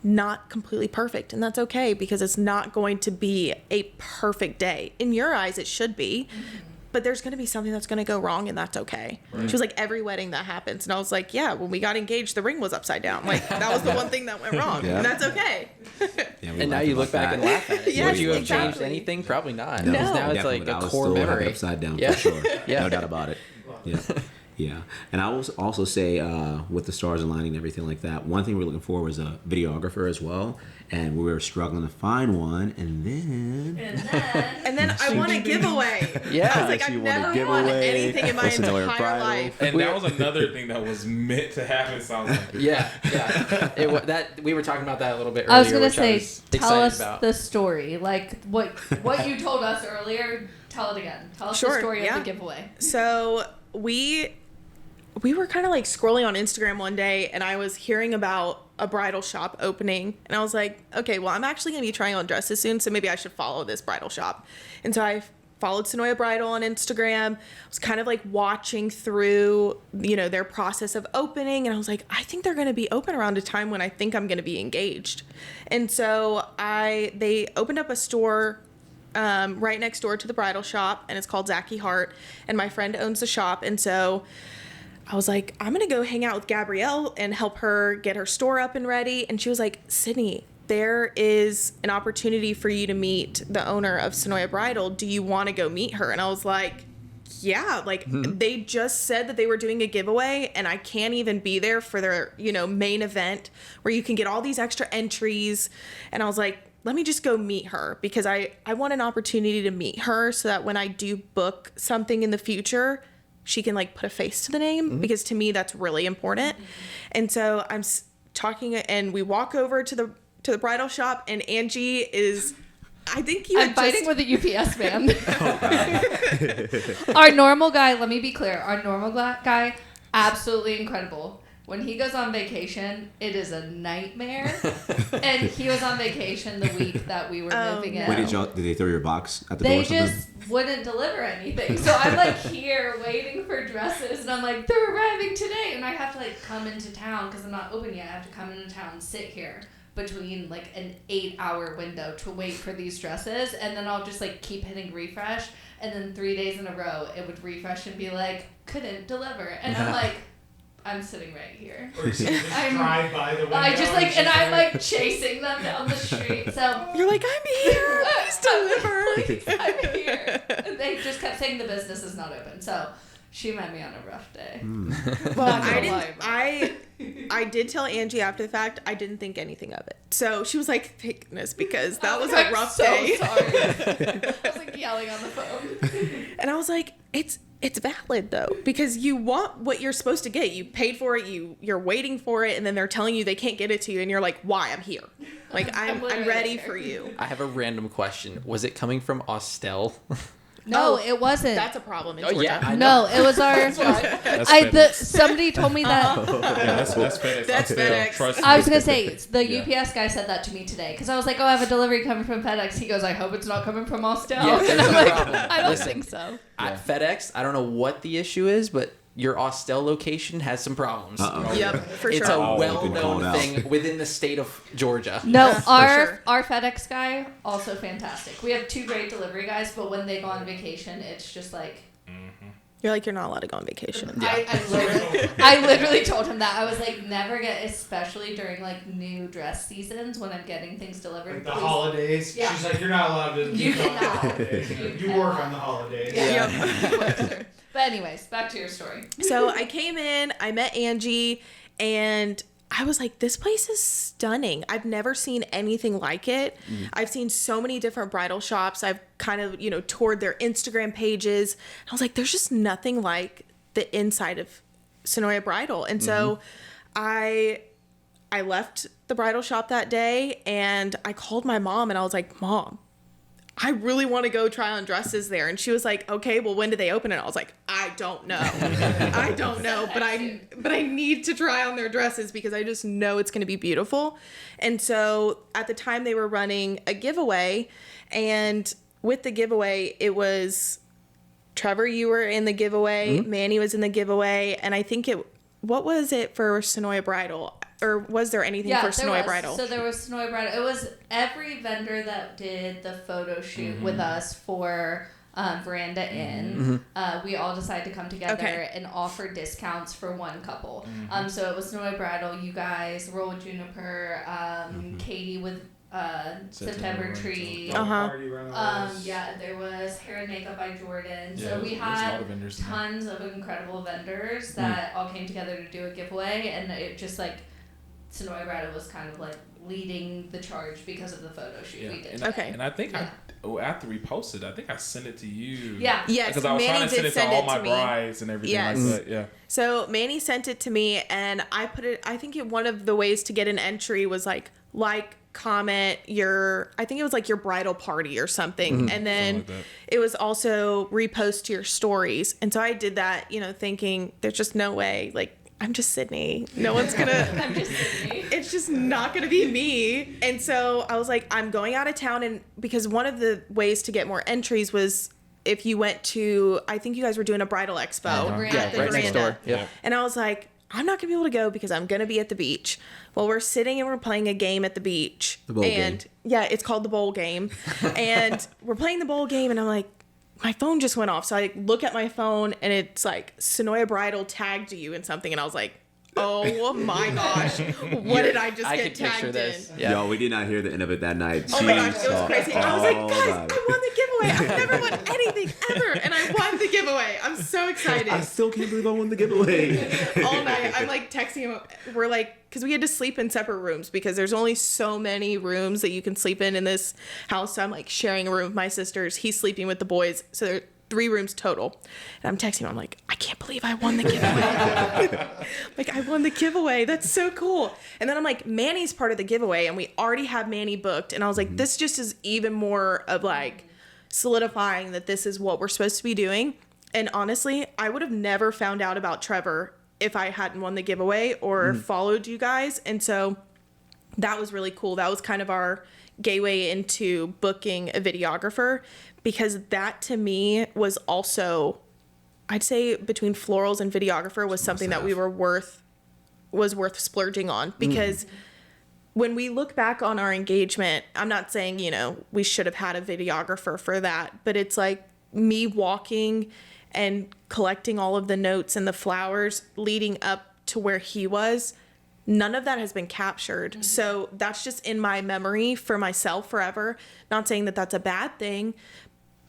not completely perfect. And that's okay because it's not going to be a perfect day. In your eyes, it should be. But there's going to be something that's going to go wrong, and that's okay. She was like, every wedding that happens. And I was like, yeah, when we got engaged, the ring was upside down. Like, that was the one thing that went wrong. Yeah. And that's okay. Yeah, we And now laugh you about look back that. and laugh at it. Yes, Would you have exactly. changed anything? Probably not. No. Because now it's Definitely, like but I a would core still have it memory. upside down Yeah. for sure. Yeah. No doubt about it. Yeah. Yeah. And I will also say, with the stars aligning and everything like that, one thing we're looking for was a videographer as well. And we were struggling to find one. And then. And then I won a giveaway. Yeah. I was like, She I've won a never won giveaway. anything in my Listen to her entire bridal. life. And that was another thing that was meant to happen. Sounds like. Yeah, yeah. That we were talking about that a little bit earlier. I was gonna which say, was tell excited us about. the story. Like what you told us earlier. Tell it again. Tell us the Sure, story yeah. of the giveaway. So we were kind of like scrolling on Instagram one day and I was hearing about a bridal shop opening and I was like, okay, well, I'm actually going to be trying on dresses soon, so maybe I should follow this bridal shop. And so I followed Sonoya Bridal on Instagram. I was kind of like watching through, you know, their process of opening and I was like, I think they're going to be open around a time when I think I'm going to be engaged. And so they opened up a store right next door to the bridal shop, and it's called Zachy Hart, and my friend owns the shop, and so I was like, I'm gonna go hang out with Gabrielle and help her get her store up and ready. And she was like, Sydney, there is an opportunity for you to meet the owner of Sonoya Bridal. Do you want to go meet her? And I was like, yeah, like they just said that they were doing a giveaway and I can't even be there for their, you know, main event where you can get all these extra entries. And I was like, let me just go meet her because I want an opportunity to meet her so that when I do book something in the future, she can like put a face to the name because to me that's really important. And so I'm talking and we walk over to the bridal shop and Angie is, I think you I'm had fighting just, with a UPS man. Our normal guy, let me be clear, our normal guy, absolutely incredible. When he goes on vacation, it is a nightmare. And he was on vacation the week that we were moving in. Wait, did they throw your box at the door They or something? just wouldn't deliver anything. So I'm like here waiting for dresses and I'm like, they're arriving today. And I have to like come into town because I'm not open yet. I have to come into town and sit here between like an 8-hour window to wait for these dresses. And then I'll just like keep hitting refresh. And then 3 days in a row, it would refresh and be like, couldn't deliver. And I'm like, I'm sitting right here. Or you just I'm- drive by the window. I just like, and I'm like, like chasing them down the street. So you're like, I'm here, please deliver. Please, I'm here. And they just kept saying the business is not open. So she met me on a rough day. Well, Not I gonna didn't. lie about I did tell Angie after the fact. I didn't think anything of it. So she was like, "Thank goodness," because that was a I'm rough so day. sorry. I was like yelling on the phone. And I was like, "It's valid though, because you want what you're supposed to get. You paid for it. You're waiting for it, and then they're telling you they can't get it to you, and you're like, why? I'm here. Like I'm literally ready here. for you." I have a random question. Was it coming from Austell? No, Oh, it wasn't. That's a problem in Oh, Georgia. yeah, I know. No, it was our. That's Somebody told me that. Yeah, that's FedEx. That's I'll tell. FedEx. Trust me. I was gonna say the Yeah. UPS guy said that to me today because I was like, "Oh, I have a delivery coming from FedEx." He goes, "I hope it's not coming from Austell." Yeah, and there's I'm no like, problem. "I don't Listen. think so." At FedEx, I don't know what the issue is, but your Austell location has some problems. Uh-oh. Yep, for It's sure. a Oh, been called well-known out. thing within the state of Georgia. No, For our sure. our FedEx guy also fantastic. We have 2 great delivery guys, but when they go on vacation, it's just like You're like, you're not allowed to go on vacation. Yeah. I literally told him that. I was like, never get, especially during like new dress seasons when I'm getting things delivered. Like the please. holidays. Yeah. She's like, you're not allowed to. You go on the cannot. holidays. You work on the holidays. Yeah. But anyways, back to your story. So I came in, I met Angie, and I was like, this place is stunning. I've never seen anything like it. I've seen so many different bridal shops. I've kind of, toured their Instagram pages. I was like, there's just nothing like the inside of Sonoya Bridal. And so I left the bridal shop that day and I called my mom and I was like, Mom, I really want to go try on dresses there. And she was like, okay, well, when do they open it? I was like, I don't know. I don't know, but I need to try on their dresses because I just know it's going to be beautiful. And so at the time they were running a giveaway, and with the giveaway, it was Trevor, you were in the giveaway, Manny was in the giveaway, and I think what was it for Sonoya Bridal? Or was there anything for Sonoya Bridal? So there was Sonoya Bridal. It was every vendor that did the photo shoot with us for Veranda Inn. We all decided to come together and offer discounts for one couple. So it was Sonoya Bridal, you guys, Roll Juniper, Katie with September Tree. Yeah, there was Hair and Makeup by Jordan. Yeah, so we there's a had lot of vendors in there. tons of incredible vendors that all came together to do a giveaway, and it just like Sonoya Bridal was kind of like leading the charge because of the photo shoot we did. And I think after we posted, I think I sent it to you. Yeah. Yes, Because I was Manny trying to send did it to all my me. brides and everything like that. Yeah. So Manny sent it to me, and I put it. I think one of the ways to get an entry was like, comment your. I think it was like your bridal party or something, and then Something like it was also repost to your stories. And so I did that, thinking there's just no way. Like, I'm just Sydney. No one's gonna. I'm just Sydney. It's just not gonna be me. And so I was like, I'm going out of town, and because one of the ways to get more entries was if you went to, I think you guys were doing a bridal expo Yeah, at the right next Veranda. door. Yep. And I was like, I'm not gonna be able to go because I'm gonna be at the beach. Well, we're sitting and we're playing a game at the beach. The bowl game. Yeah, it's called the bowl game. And we're playing the bowl game, and I'm like, my phone just went off. So I look at my phone and it's like Sonoya Bridal tagged you in something, and I was like, oh my gosh, what did I just I get could picture tagged this. in? Yeah. Yo, we did not hear the end of it that night. Oh my gosh, it was crazy. I was like, guys, about it. I won the giveaway. I've never won anything ever, and I won the giveaway. I'm so excited. I still can't believe I won the giveaway. All night, I'm like texting him. We're like, because we had to sleep in separate rooms because there's only so many rooms that you can sleep in this house. So I'm like sharing a room with my sisters. He's sleeping with the boys. So there are 3 rooms total. And I'm texting him. I'm like, I can't believe I won the giveaway. Like, I won the giveaway. That's so cool. And then I'm like, Manny's part of the giveaway, and we already have Manny booked. And I was like, this just is even more of like solidifying that this is what we're supposed to be doing. And honestly, I would have never found out about Trevor if I hadn't won the giveaway or followed you guys. And so that was really cool. That was kind of our gateway into booking a videographer, because that to me was also, I'd say between florals and videographer was something that we were worth splurging on, because when we look back on our engagement, I'm not saying, we should have had a videographer for that, but it's like me walking and collecting all of the notes and the flowers leading up to where he was. None of that has been captured. So that's just in my memory for myself forever. Not saying that that's a bad thing,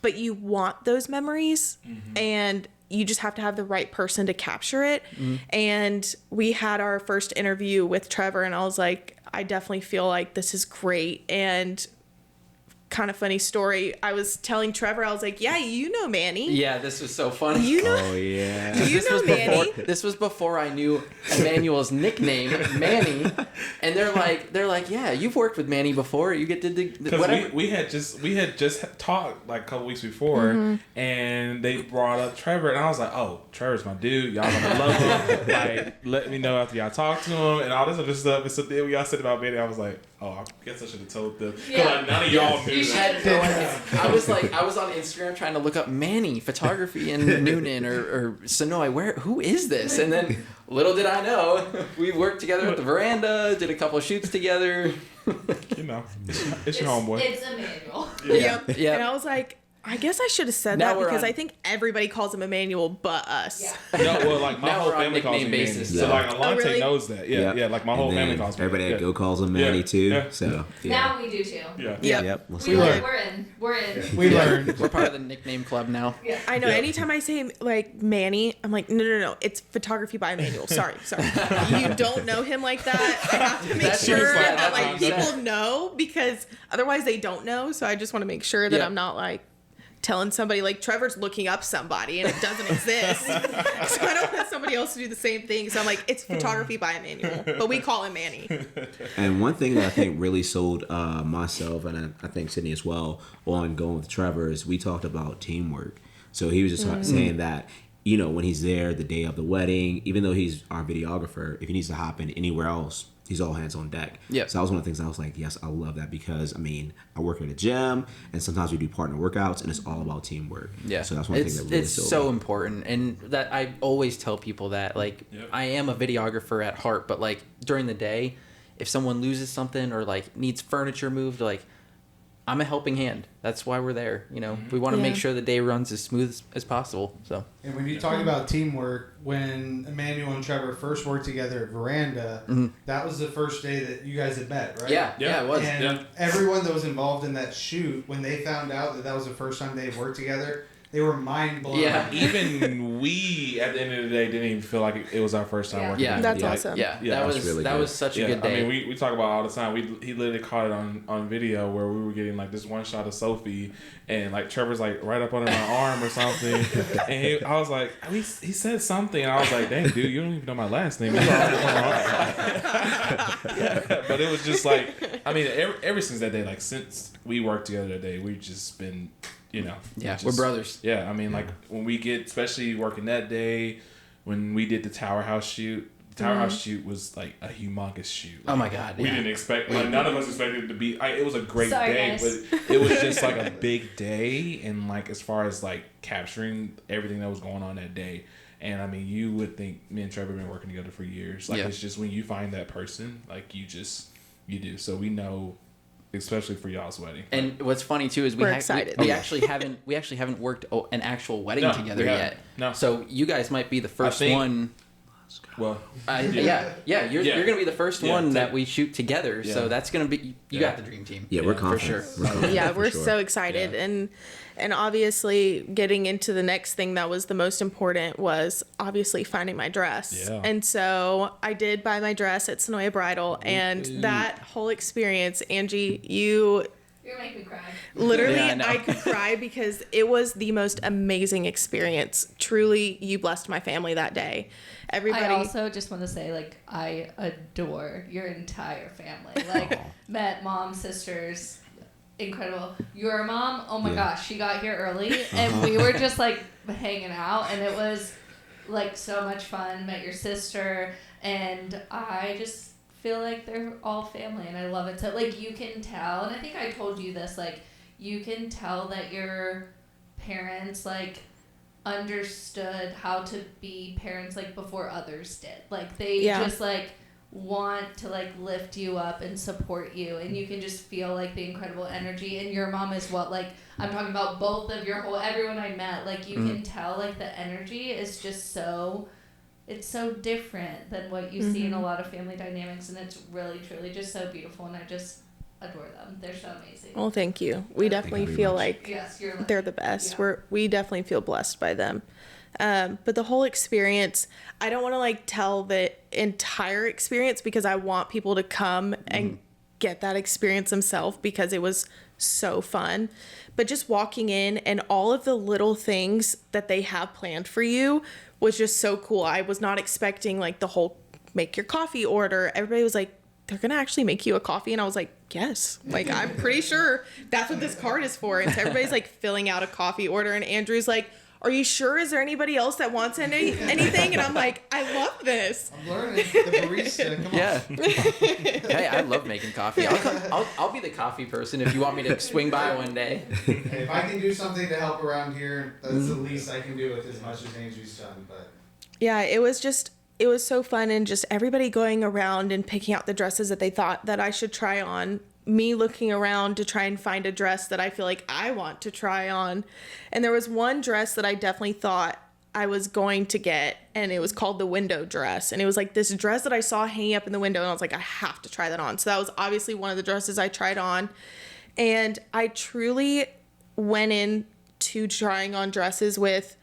but you want those memories, and you just have to have the right person to capture it. And we had our first interview with Trevor, and I was like, I definitely feel like this is great. And kind of funny story, I was telling Trevor, I was like, yeah, Manny. Yeah, this was so funny. Oh yeah. Manny. This was before I knew Emmanuel's nickname, Manny, and they're like, yeah, you've worked with Manny before. You get to do whatever. We had just talked like a couple weeks before, and they brought up Trevor, and I was like, oh, Trevor's my dude. Y'all gonna love him. Like, let me know after y'all talk to him and all this other stuff. And so then y'all said about Manny, I was like, oh, I guess I should have told them. Because like, none of y'all knew. Had no idea. I was on Instagram trying to look up Manny photography in Noonan or Sonoy. Who is this? And then little did I know, we worked together at the Veranda, did a couple of shoots together. It's your homeboy. It's Emmanuel. Yeah. And I was like, I guess I should have said Now that we're because on- I think everybody calls him Emmanuel but us. Yeah. No, well, like my Now whole we're on family calls me nickname Manny. basis. So Yeah. like Aylante really? knows that. Yeah, Yep. yeah. Like my And whole then family calls me. everybody that. at Go calls him Manny too. Yeah. So yeah. Now we do too. Yeah. Yep. Let's We go. learned. We're in. We learned. We're part of the nickname club now. Yeah. I know. Yeah. Anytime I say like Manny, I'm like, no. It's photography by Emmanuel. Sorry. You don't know him like that. I have to make That's sure just like- that that's like what I'm people know because otherwise they don't know. So I just want to make sure that Yeah. I'm not like telling somebody like Trevor's looking up somebody and it doesn't exist. So I don't want somebody else to do the same thing. So I'm like, it's photography by Emmanuel, but we call him Manny. And one thing that I think really sold myself and I think Sydney as well on going with Trevor is we talked about teamwork. So he was just saying that, you know, when he's there the day of the wedding, even though he's our videographer, if he needs to hop in anywhere else, he's all hands on deck. Yeah. So that was one of the things I was like, yes, I love that because I mean, I work at a gym and sometimes we do partner workouts and it's all about teamwork. Yeah. So that's one thing that really it's sold so me. important, and that I always tell people that like Yep. I am a videographer at heart, but like during the day, if someone loses something or like needs furniture moved, like I'm a helping hand. That's why we're there. You know, we want to make Yeah. sure the day runs as smooth as possible. So And when you talk about teamwork, when Emmanuel and Trevor first worked together at Veranda, that was the first day that you guys had met, right? yeah, it was. And Yeah. everyone that was involved in that shoot, when they found out that was the first time they had worked together, they were mind blown. Yeah. Even we, at the end of the day, didn't even feel like it was our first time Yeah. working. Yeah. together. That's Like, awesome. Yeah, Yeah, that that's was really that good. was such a Yeah, good day. I mean, we talk about it all the time. He literally caught it on video where we were getting like this one shot of Sophie, and like Trevor's like right up under my arm or something, and I was like, he said something, and I was like, dang, dude, you don't even know my last name. But it was just like, I mean, ever since that day, like since we worked together that day, we've just been, you know, yeah, just- we're brothers. Yeah, I mean, like when we get, especially working that day, when we did the Tower House shoot. The Tower House shoot was like a humongous shoot. Oh my God, We yeah. didn't expect, like none of us expected it to be. It was a great Sorry, day, guys. but it was just like a big day, and like as far as like capturing everything that was going on that day. And I mean, you would think me and Trevor have been working together for years. Like Yeah. it's just when you find that person, like you do. So we know, especially for y'all's wedding. And what's funny too is We're excited. we actually haven't worked an actual wedding No, together we yet. haven't. No. So you guys might be the first think- one. Well, Yeah, you're Yeah. gonna be the first Yeah, one to- that we shoot together. Yeah. So that's gonna be you got the dream team. Yeah, we're for confident. sure. We're confident Yeah, for we're sure. so excited. Yeah. And obviously getting into the next thing that was the most important was obviously finding my dress. Yeah. And so I did buy my dress at Sydnie Bridal, and that whole experience, Angie, you You're making me cry. literally, Yeah, I know. I could cry because it was the most amazing experience. Truly, you blessed my family that day. Everybody. I also just want to say, like, I adore your entire family. Like, met mom, sisters, incredible. Your mom, oh my Yeah. gosh, she got here early, and we were just like hanging out, and it was like so much fun. Met your sister, and I just feel like they're all family, and I love it. So like you can tell, and I think I told you this, like you can tell that your parents like understood how to be parents like before others did. Like they Yeah. just like want to like lift you up and support you, and you can just feel like the incredible energy. And your mom is what, like I'm talking about both of your whole everyone I met, like you can tell like the energy is just so, it's so different than what you see in a lot of family dynamics, and it's really truly just so beautiful, and I just adore them. They're so amazing. Well, thank you. We definitely very feel much. like Yes, you're lucky. they're the best. Yeah. We definitely feel blessed by them. But the whole experience, I don't want to like tell the entire experience because I want people to come and get that experience themselves because it was so fun. But just walking in and all of the little things that they have planned for you was just so cool. I was not expecting like the whole make your coffee order. Everybody was like, they're gonna actually make you a coffee, and I was like, yes, like I'm pretty sure that's what this card is for. And so everybody's like filling out a coffee order, and Andrew's like, are you sure? Is there anybody else that wants anything? And I'm like, I love this. I'm learning. The barista, come on. Yeah. Hey, I love making coffee. I'll be the coffee person if you want me to swing by one day. Hey, if I can do something to help around here, that's the least I can do with as much as Angie's done. But Yeah, it was so fun, and just everybody going around and picking out the dresses that they thought that I should try on me looking around to try and find a dress that I feel like I want to try on. And there was one dress that I definitely thought I was going to get, and it was called the window dress. And it was like this dress that I saw hanging up in the window, and I was like, I have to try that on. So that was obviously one of the dresses I tried on. And I truly went into trying on dresses with,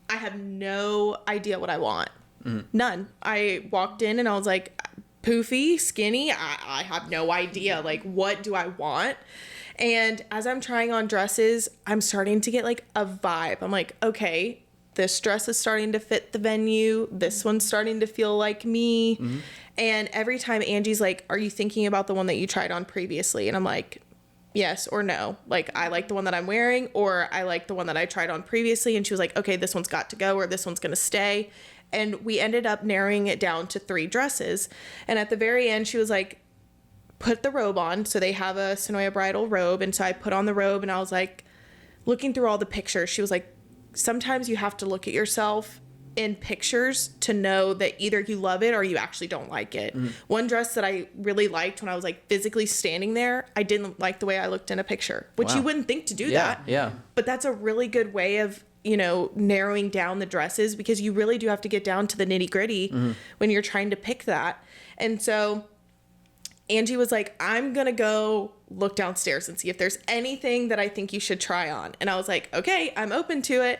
I have no idea what I want. None. I walked in and I was like, poofy, skinny, I have no idea. Like, what do I want? And as I'm trying on dresses, I'm starting to get like a vibe. I'm like, okay, this dress is starting to fit the venue. This one's starting to feel like me. And every time Angie's like, are you thinking about the one that you tried on previously? And I'm like, yes or no. Like, I like the one that I'm wearing, or I like the one that I tried on previously. And she was like, okay, this one's got to go, or this one's going to stay. And we ended up narrowing it down to 3 dresses. And at the very end, she was like, put the robe on. So they have a Sonoya bridal robe. And so I put on the robe, and I was like, looking through all the pictures, she was like, sometimes you have to look at yourself in pictures to know that either you love it or you actually don't like it. One dress that I really liked when I was like physically standing there, I didn't like the way I looked in a picture, which you wouldn't think to do that. Yeah. But that's a really good way of, you know, narrowing down the dresses, because you really do have to get down to the nitty gritty when you're trying to pick that. And so Angie was like, I'm going to go look downstairs and see if there's anything that I think you should try on. And I was like, okay, I'm open to it.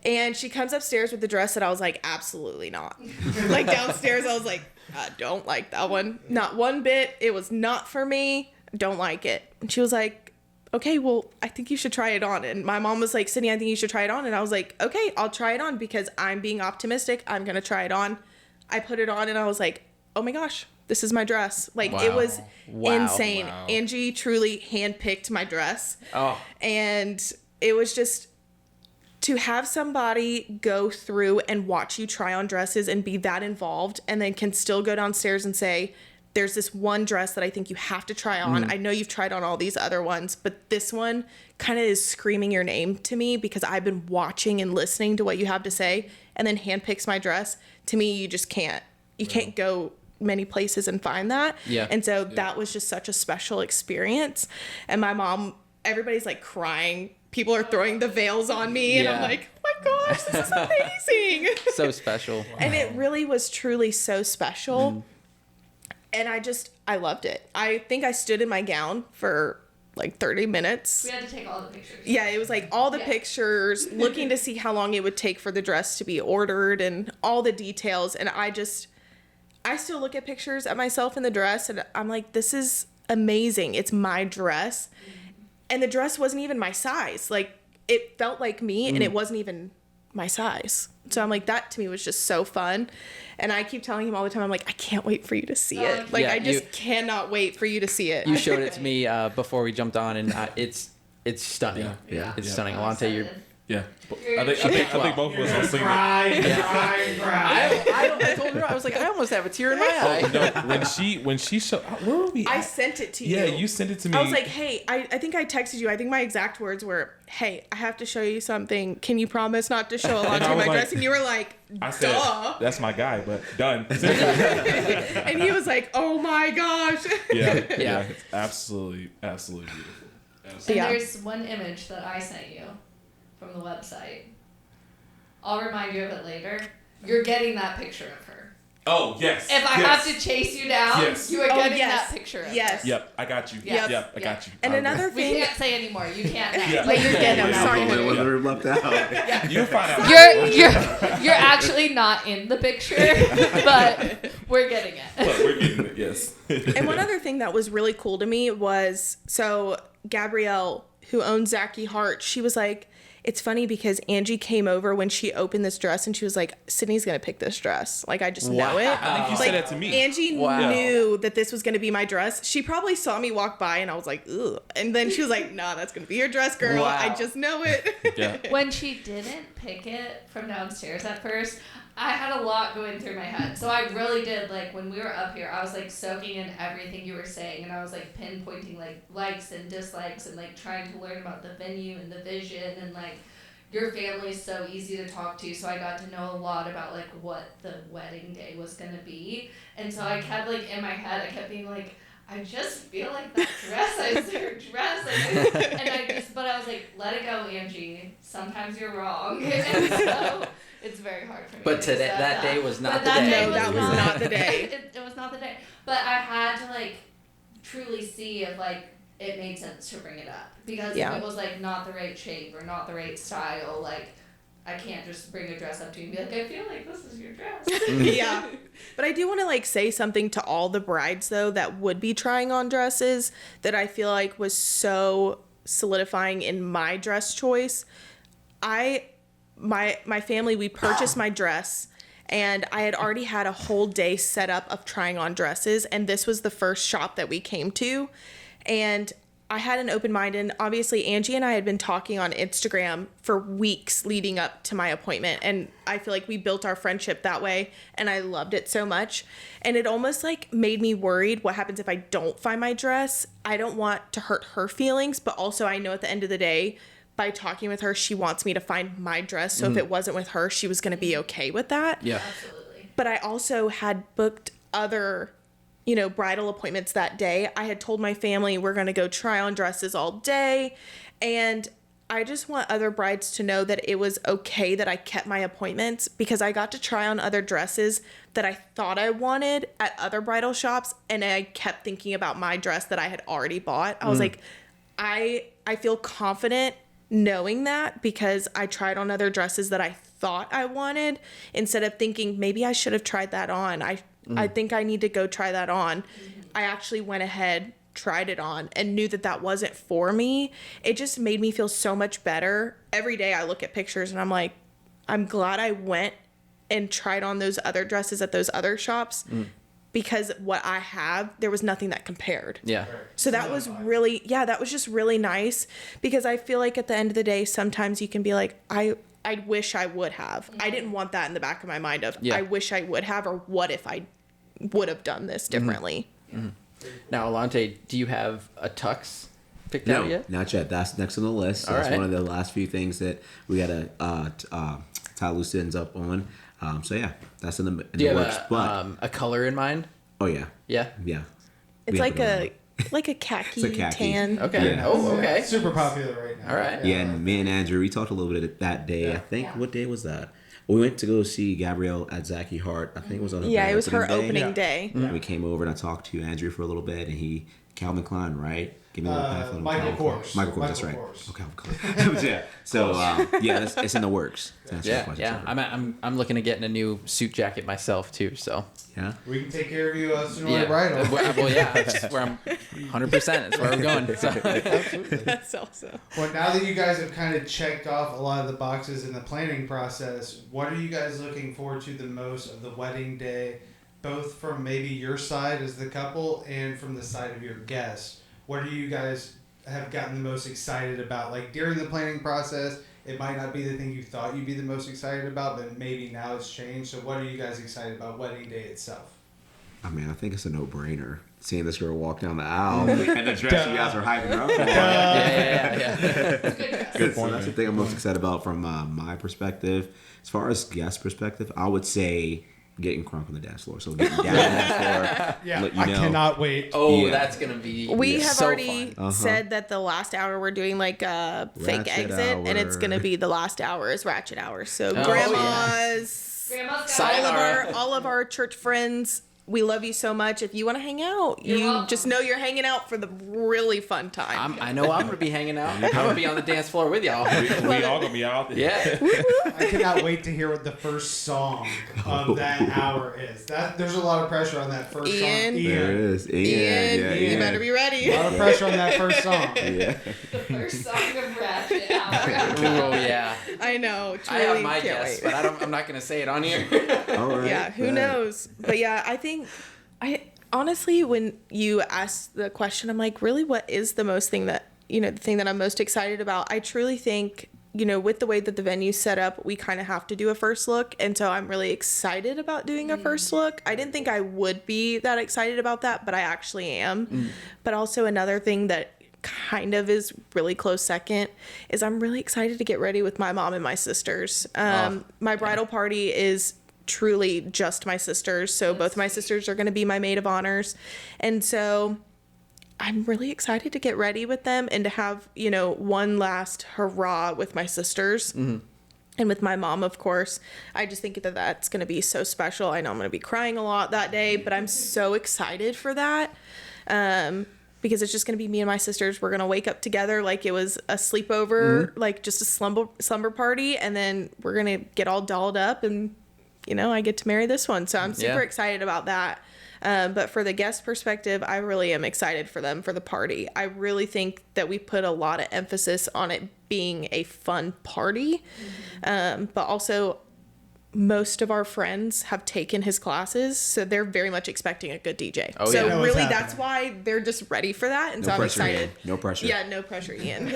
And she comes upstairs with the dress that I was like, absolutely not. Like, downstairs, I was like, I don't like that one. Not one bit. It was not for me. Don't like it. And she was like, okay, well, I think you should try it on. And my mom was like, Sydney, I think you should try it on. And I was like, okay, I'll try it on because I'm being optimistic. I'm going to try it on. I put it on and I was like, oh my gosh, this is my dress. Like, it was insane. Wow. Angie truly handpicked my dress. Oh. And it was just to have somebody go through and watch you try on dresses and be that involved, and then can still go downstairs and say, there's this one dress that I think you have to try on. I know you've tried on all these other ones, but this one kind of is screaming your name to me because I've been watching and listening to what you have to say, and then handpicks my dress. To me, you just can't. You can't go many places and find that. Yeah. And so that was just such a special experience. And my mom, everybody's like crying. People are throwing the veils on me, and I'm like, oh my gosh, this is amazing. So special. And it really was truly so special. And I loved it. I think I stood in my gown for like 30 minutes. We had to take all the pictures. Yeah, it was like all the pictures, looking to see how long it would take for the dress to be ordered and all the details. And I still look at pictures of myself in the dress, and I'm like, this is amazing. It's my dress. And the dress wasn't even my size. Like, it felt like me, and it wasn't even my size. So I'm like, that to me was just so fun. And I keep telling him all the time, I'm like, I can't wait for you to see it. Like, I just cannot wait for you to see it. You showed it to me before we jumped on, and it's stunning. It's stunning. Aylante, you're... Yeah, I think both of us are singing. I told her, I was like, I almost have a tear in my eye. No, when she showed, where were we? I sent it to you. Yeah, you sent it to me. I was like, hey, I think I texted you. I think my exact words were, hey, I have to show you something. Can you promise not to show Aylante my dress? And you were like, I said, duh. That's my guy, but done. And he was like, oh my gosh. Yeah. It's absolutely beautiful. And there's one image that I sent you from the website. I'll remind you of it later. You're getting that picture of her. Oh, yes. If I have to chase you down, you are getting that picture of her. Yep, I got you. Yep, I got you. And another thing... We can't say anymore. You can't now. Yeah. Like, you're getting them. Sorry. left out. You'll find out. You're actually not in the picture, but we're getting it. But we're getting it, yes. And one other thing that was really cool to me was, so Gabrielle, who owns Zachy Hart, she was like, it's funny because Angie came over when she opened this dress and she was like, Sydney's going to pick this dress. Like, I just know it. I think you said that to me. Angie knew that this was going to be my dress. She probably saw me walk by and I was like, ugh. And then she was like, nah, that's going to be your dress, girl. Wow. I just know it. Yeah. When she didn't pick it from downstairs at first, I had a lot going through my head. So I really did, like, when we were up here, I was, like, soaking in everything you were saying. And I was, like, pinpointing, like, likes and dislikes and, like, trying to learn about the venue and the vision. And, like, your family's so easy to talk to. So I got to know a lot about, like, what the wedding day was going to be. And so I kept, like, in my head, I kept being, like, I just feel like that dress is her dress. But I was like, let it go, Angie. Sometimes you're wrong. And so it's very hard for me. But to today, accept that day was not the that day. day No, that was not the day. It was not the day. But I had to like truly see if like it made sense to bring it up, because if it was like not the right shape or not the right style, like I can't just bring a dress up to you and be like, I feel like this is your dress. Yeah. But I do want to like say something to all the brides though that would be trying on dresses that I feel like was so solidifying in my dress choice. My family, we purchased my dress and I had already had a whole day set up of trying on dresses, and this was the first shop that we came to, and I had an open mind, and obviously Angie and I had been talking on Instagram for weeks leading up to my appointment, and I feel like we built our friendship that way, and I loved it so much. And it almost like made me worried what happens if I don't find my dress. I don't want to hurt her feelings, but also I know at the end of the day, by talking with her, she wants me to find my dress. So if it wasn't with her, she was going to be okay with that. Yeah. Absolutely. But I also had booked other bridal appointments that day. I had told my family we're going to go try on dresses all day. And I just want other brides to know that it was okay that I kept my appointments, because I got to try on other dresses that I thought I wanted at other bridal shops. And I kept thinking about my dress that I had already bought. I was like, I feel confident knowing that, because I tried on other dresses that I thought I wanted, instead of thinking maybe I should have tried that on. I think I need to go try that on. I actually went ahead, tried it on, and knew that that wasn't for me. It just made me feel so much better. Every day I look at pictures and I'm like, I'm glad I went and tried on those other dresses at those other shops, because what I have, there was nothing that compared. Yeah. So that was really, that was just really nice, because I feel like at the end of the day, sometimes you can be like, I wish I would have. I didn't want that in the back of my mind of, I wish I would have, or what if I would have done this differently. Now, Aylante, do you have a tux picked out yet? Not yet. That's next on the list. So All that's right. one of the last few things that we got to tie loose ends up on. So yeah, that's in the Do you works. have But a color in mind? oh yeah, Yeah. yeah. It's We have like it on. a khaki, It's a khaki. tan. Okay. Yeah. Oh, okay. Super popular right now. All right. Yeah, and me and Andrew, we talked a little bit that day. I think what day was that? We went to go see Gabrielle at Zachy Hart. I think it was on her Yeah, it was her day. opening day. And we came over and I talked to Andrew for a little bit, and Calvin Klein, right? Give me a little pamphlet on Michael Calvin Klein. Kors. Michael Kors, that's Michael right. Kors. Oh, Calvin Klein. Yeah. So yeah, it's in the works. To answer your Yeah, question, yeah. Trevor. I'm looking at getting a new suit jacket myself too. So Yeah. We can take care of you sooner yeah, or bridal. well, yeah, that's where I'm 100%. That's where I'm going. So. That's awesome. Well, now that you guys have kind of checked off a lot of the boxes in the planning process, what are you guys looking forward to the most of the wedding day, both from maybe your side as the couple and from the side of your guests? What are you guys have gotten the most excited about? Like during the planning process, it might not be the thing you thought you'd be the most excited about, but maybe now it's changed. So what are you guys excited about wedding day itself? I mean, I think it's a no-brainer. Seeing this girl walk down the aisle and the dress you guys are hyping her up for. Yeah. Good point. That's the thing I'm most excited about from my perspective. As far as guest perspective, I would say getting crunk on the dance floor. So getting down on the dance floor. Yeah, let you I know. cannot wait. Oh, Yeah. that's gonna be. We have so already fun. said that the last hour we're doing like a fake Ratchet exit, and it's hour. gonna be the last hour is ratchet hour. So Oh, grandmas, Grandma's got Sayonara. all of our church friends, we love you so much. If you want to hang out, You're you welcome. just know you're hanging out for the really fun time. I know I'm gonna be hanging out. I'm gonna be on the dance floor with y'all. We all gonna be out there. Yeah. I cannot wait to hear what the first song of that hour is. There's a lot of pressure on that first Ian. song. There it is. Ian, Yeah, you yeah. better be A ready. lot of pressure on that first song. Yeah. the first song of Ratchet Hour. Oh yeah. I know. I Truly have my can't guess, wait. but I'm not gonna say it on here. All right. Yeah, who Right. knows? But yeah, I think honestly, when you ask the question, I'm like, really, what is the most thing that, the thing that I'm most excited about? I truly think, with the way that the venue's set up, we kind of have to do a first look. And so I'm really excited about doing a first look. I didn't think I would be that excited about that, but I actually am. But also another thing that kind of is really close second is I'm really excited to get ready with my mom and my sisters. My bridal party is truly just my sisters. So both my sisters are going to be my maid of honors. And so I'm really excited to get ready with them and to have, you know, one last hurrah with my sisters. And with my mom, of course. I just think that that's going to be so special. I know I'm going to be crying a lot that day, but I'm so excited for that. Because it's just going to be me and my sisters. We're going to wake up together like it was a sleepover, like just a slumber party. And then we're going to get all dolled up and, you know, I get to marry this one. So I'm super excited about that. But for the guest perspective, I really am excited for them for the party. I really think that we put a lot of emphasis on it being a fun party. But also most of our friends have taken his classes, so they're very much expecting a good DJ. Oh, so yeah. really that's why they're just ready for that. And No so I'm pressure, excited. Ian. No pressure. Yeah, no pressure, Ian.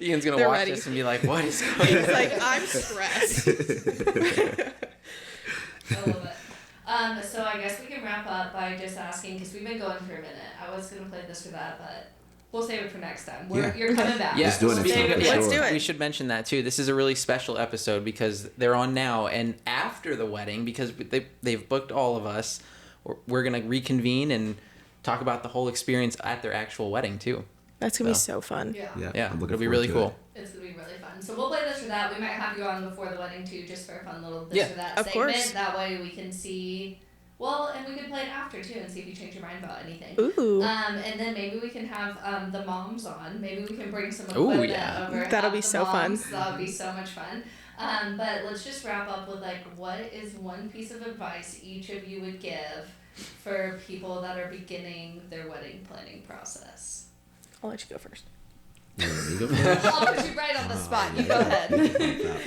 Ian's gonna They're watch ready. this and be like, "What is going on?" He's like, I'm stressed. I love it. So I guess we can wrap up by just asking, because we've been going for a minute. I was going to play this or that, but we'll save it for next time. You're coming back. Yeah, Let's do it next time, for Let's sure. do it. We should mention that too. This is a really special episode because they're on now and after the wedding, because they've booked all of us. We're gonna reconvene and talk about the whole experience at their actual wedding too. That's going to be so fun. Yeah, I'm looking it'll be forward really to cool. it. It's going to be really fun. So we'll play this or that. We might have you on before the wedding too, just for a fun little this or that of segment. course. That way we can see... Well, and we could play it after too and see if you change your mind about anything. Ooh. And then maybe we can have the moms on. Maybe we can bring some Ooh, equipment yeah. over. That'll have be the so fun. moms. That would be so much fun. But let's just wrap up with like, what is one piece of advice each of you would give for people that are beginning their wedding planning process? I'll let you go first. You want me to go first? I'll put you right on the spot. You go Yeah. ahead. That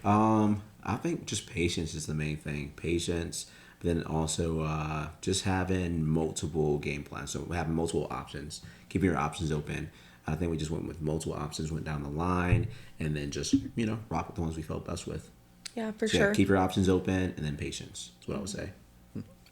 one. I think just patience is the main thing. Patience, but then also just having multiple game plans. So having multiple options, keeping your options open. I think we just went with multiple options, went down the line, and then just, you know, rock with the ones we felt best with. Yeah, for So, sure. keep your options open, and then patience. That's what I would say.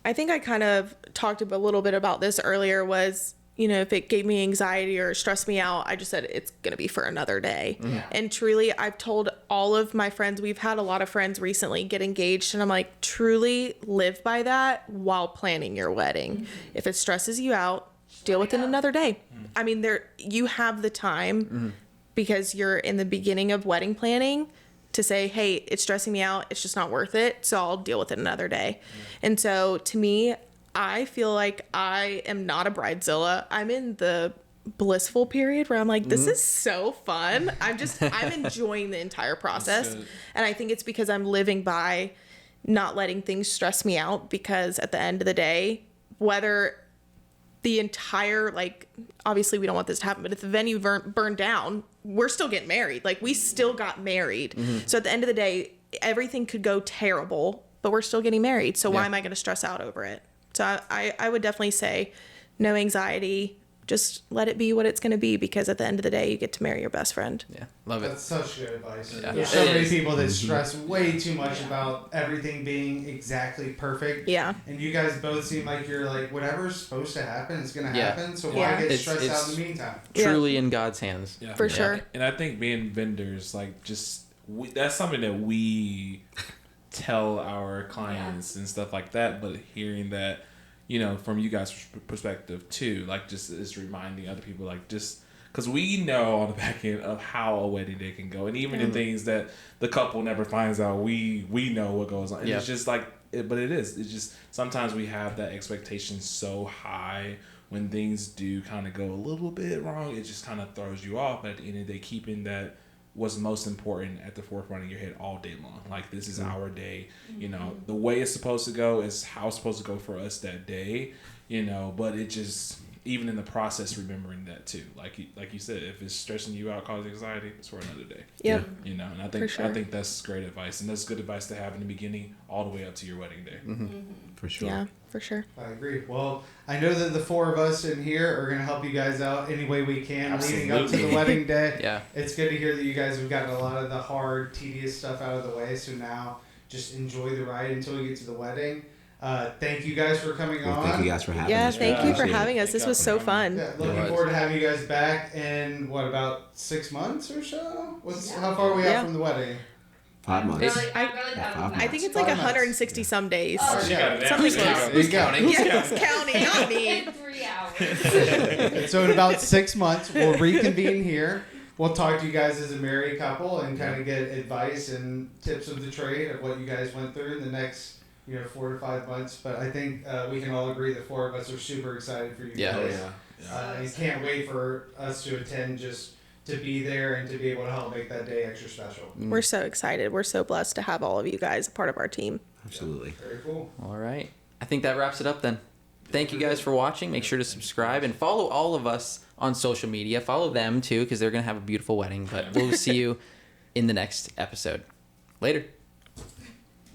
I think I kind of talked a little bit about this earlier was, you know, if it gave me anxiety or stressed me out, I just said it's going to be for another day. Yeah. And truly, I've told all of my friends, we've had a lot of friends recently get engaged, and I'm like, truly live by that while planning your wedding. If it stresses you out, deal with it another day. I mean, you have the time because you're in the beginning of wedding planning to say, hey, it's stressing me out. It's just not worth it. So I'll deal with it another day. And so to me, I feel like I am not a bridezilla. I'm in the blissful period where I'm like, this is so fun. I'm enjoying the entire process. good. And I think it's because I'm living by not letting things stress me out, because at the end of the day, whether the entire, like, obviously we don't want this to happen, but if the venue burned down, we're still getting married. Like, we still got married. So at the end of the day, everything could go terrible, but we're still getting married. So why am I going to stress out over it? So I would definitely say no anxiety. Just let it be what it's going to be, because at the end of the day, you get to marry your best friend. Yeah, love it. That's such good advice. Yeah. There's so It many is. people that stress way too much about everything being exactly perfect. Yeah. And you guys both seem like you're like, whatever's supposed to happen is going to Yeah. happen. So Yeah. why get It's- stressed out in it's- the meantime? Truly in God's hands. Yeah. For Yeah. sure. And I think being vendors, like, that's something that we tell our clients and stuff like that. But hearing that, you know, from you guys' perspective too, like, just is reminding other people, like, just because we know on the back end of how a wedding day can go, and even the things that the couple never finds out, we know what goes on. And it's just like, but it's just sometimes we have that expectation so high. When things do kind of go a little bit wrong, it just kind of throws you off. But at the end of the day, keeping that what's most important at the forefront of your head all day long. Like, this is our day. You know, the way it's supposed to go is how it's supposed to go for us that day. You know, but it just, even in the process, remembering that too. Like you said, if it's stressing you out, causing anxiety, it's for another day. Yep. You know, and I For think sure. I think that's great advice, and that's good advice to have in the beginning, all the way up to your wedding day. For sure. Yeah, for sure. I agree. Well, I know that the four of us in here are going to help you guys out any way we can leading up to the Absolutely. wedding day. Yeah. It's good to hear that you guys have gotten a lot of the hard, tedious stuff out of the way. So now just enjoy the ride until we get to the wedding. Thank you guys for coming Well, on. thank you guys for having Yeah, us. thank you for Appreciate it. having us. Thank This y'all was for so coming. fun. Yeah, looking was. forward to having you guys back in, what, about 6 months or so? How far are we Yeah. out from the wedding? 5 months. I'm really proud of I think it's like 5 months. 160 some days. Oh, She got it down. Something She's close. counting. Who's counting? Yeah, who's counting? Not me. in 3 hours. So in about 6 months, we'll reconvene here. We'll talk to you guys as a married couple and kind of get advice and tips of the trade of what you guys went through in the next 4 to 5 months. But I think we can all agree the 4 of us are super excited for you Yeah. guys. Yeah. And can't wait for us to attend, just to be there and to be able to help make that day extra special. We're so excited. We're so blessed to have all of you guys a part of our team. Absolutely. Very cool. All right. I think that wraps it up then. Thank you guys for watching. Make sure to subscribe and follow all of us on social media. Follow them too, because they're going to have a beautiful wedding. But we'll see you in the next episode. Later.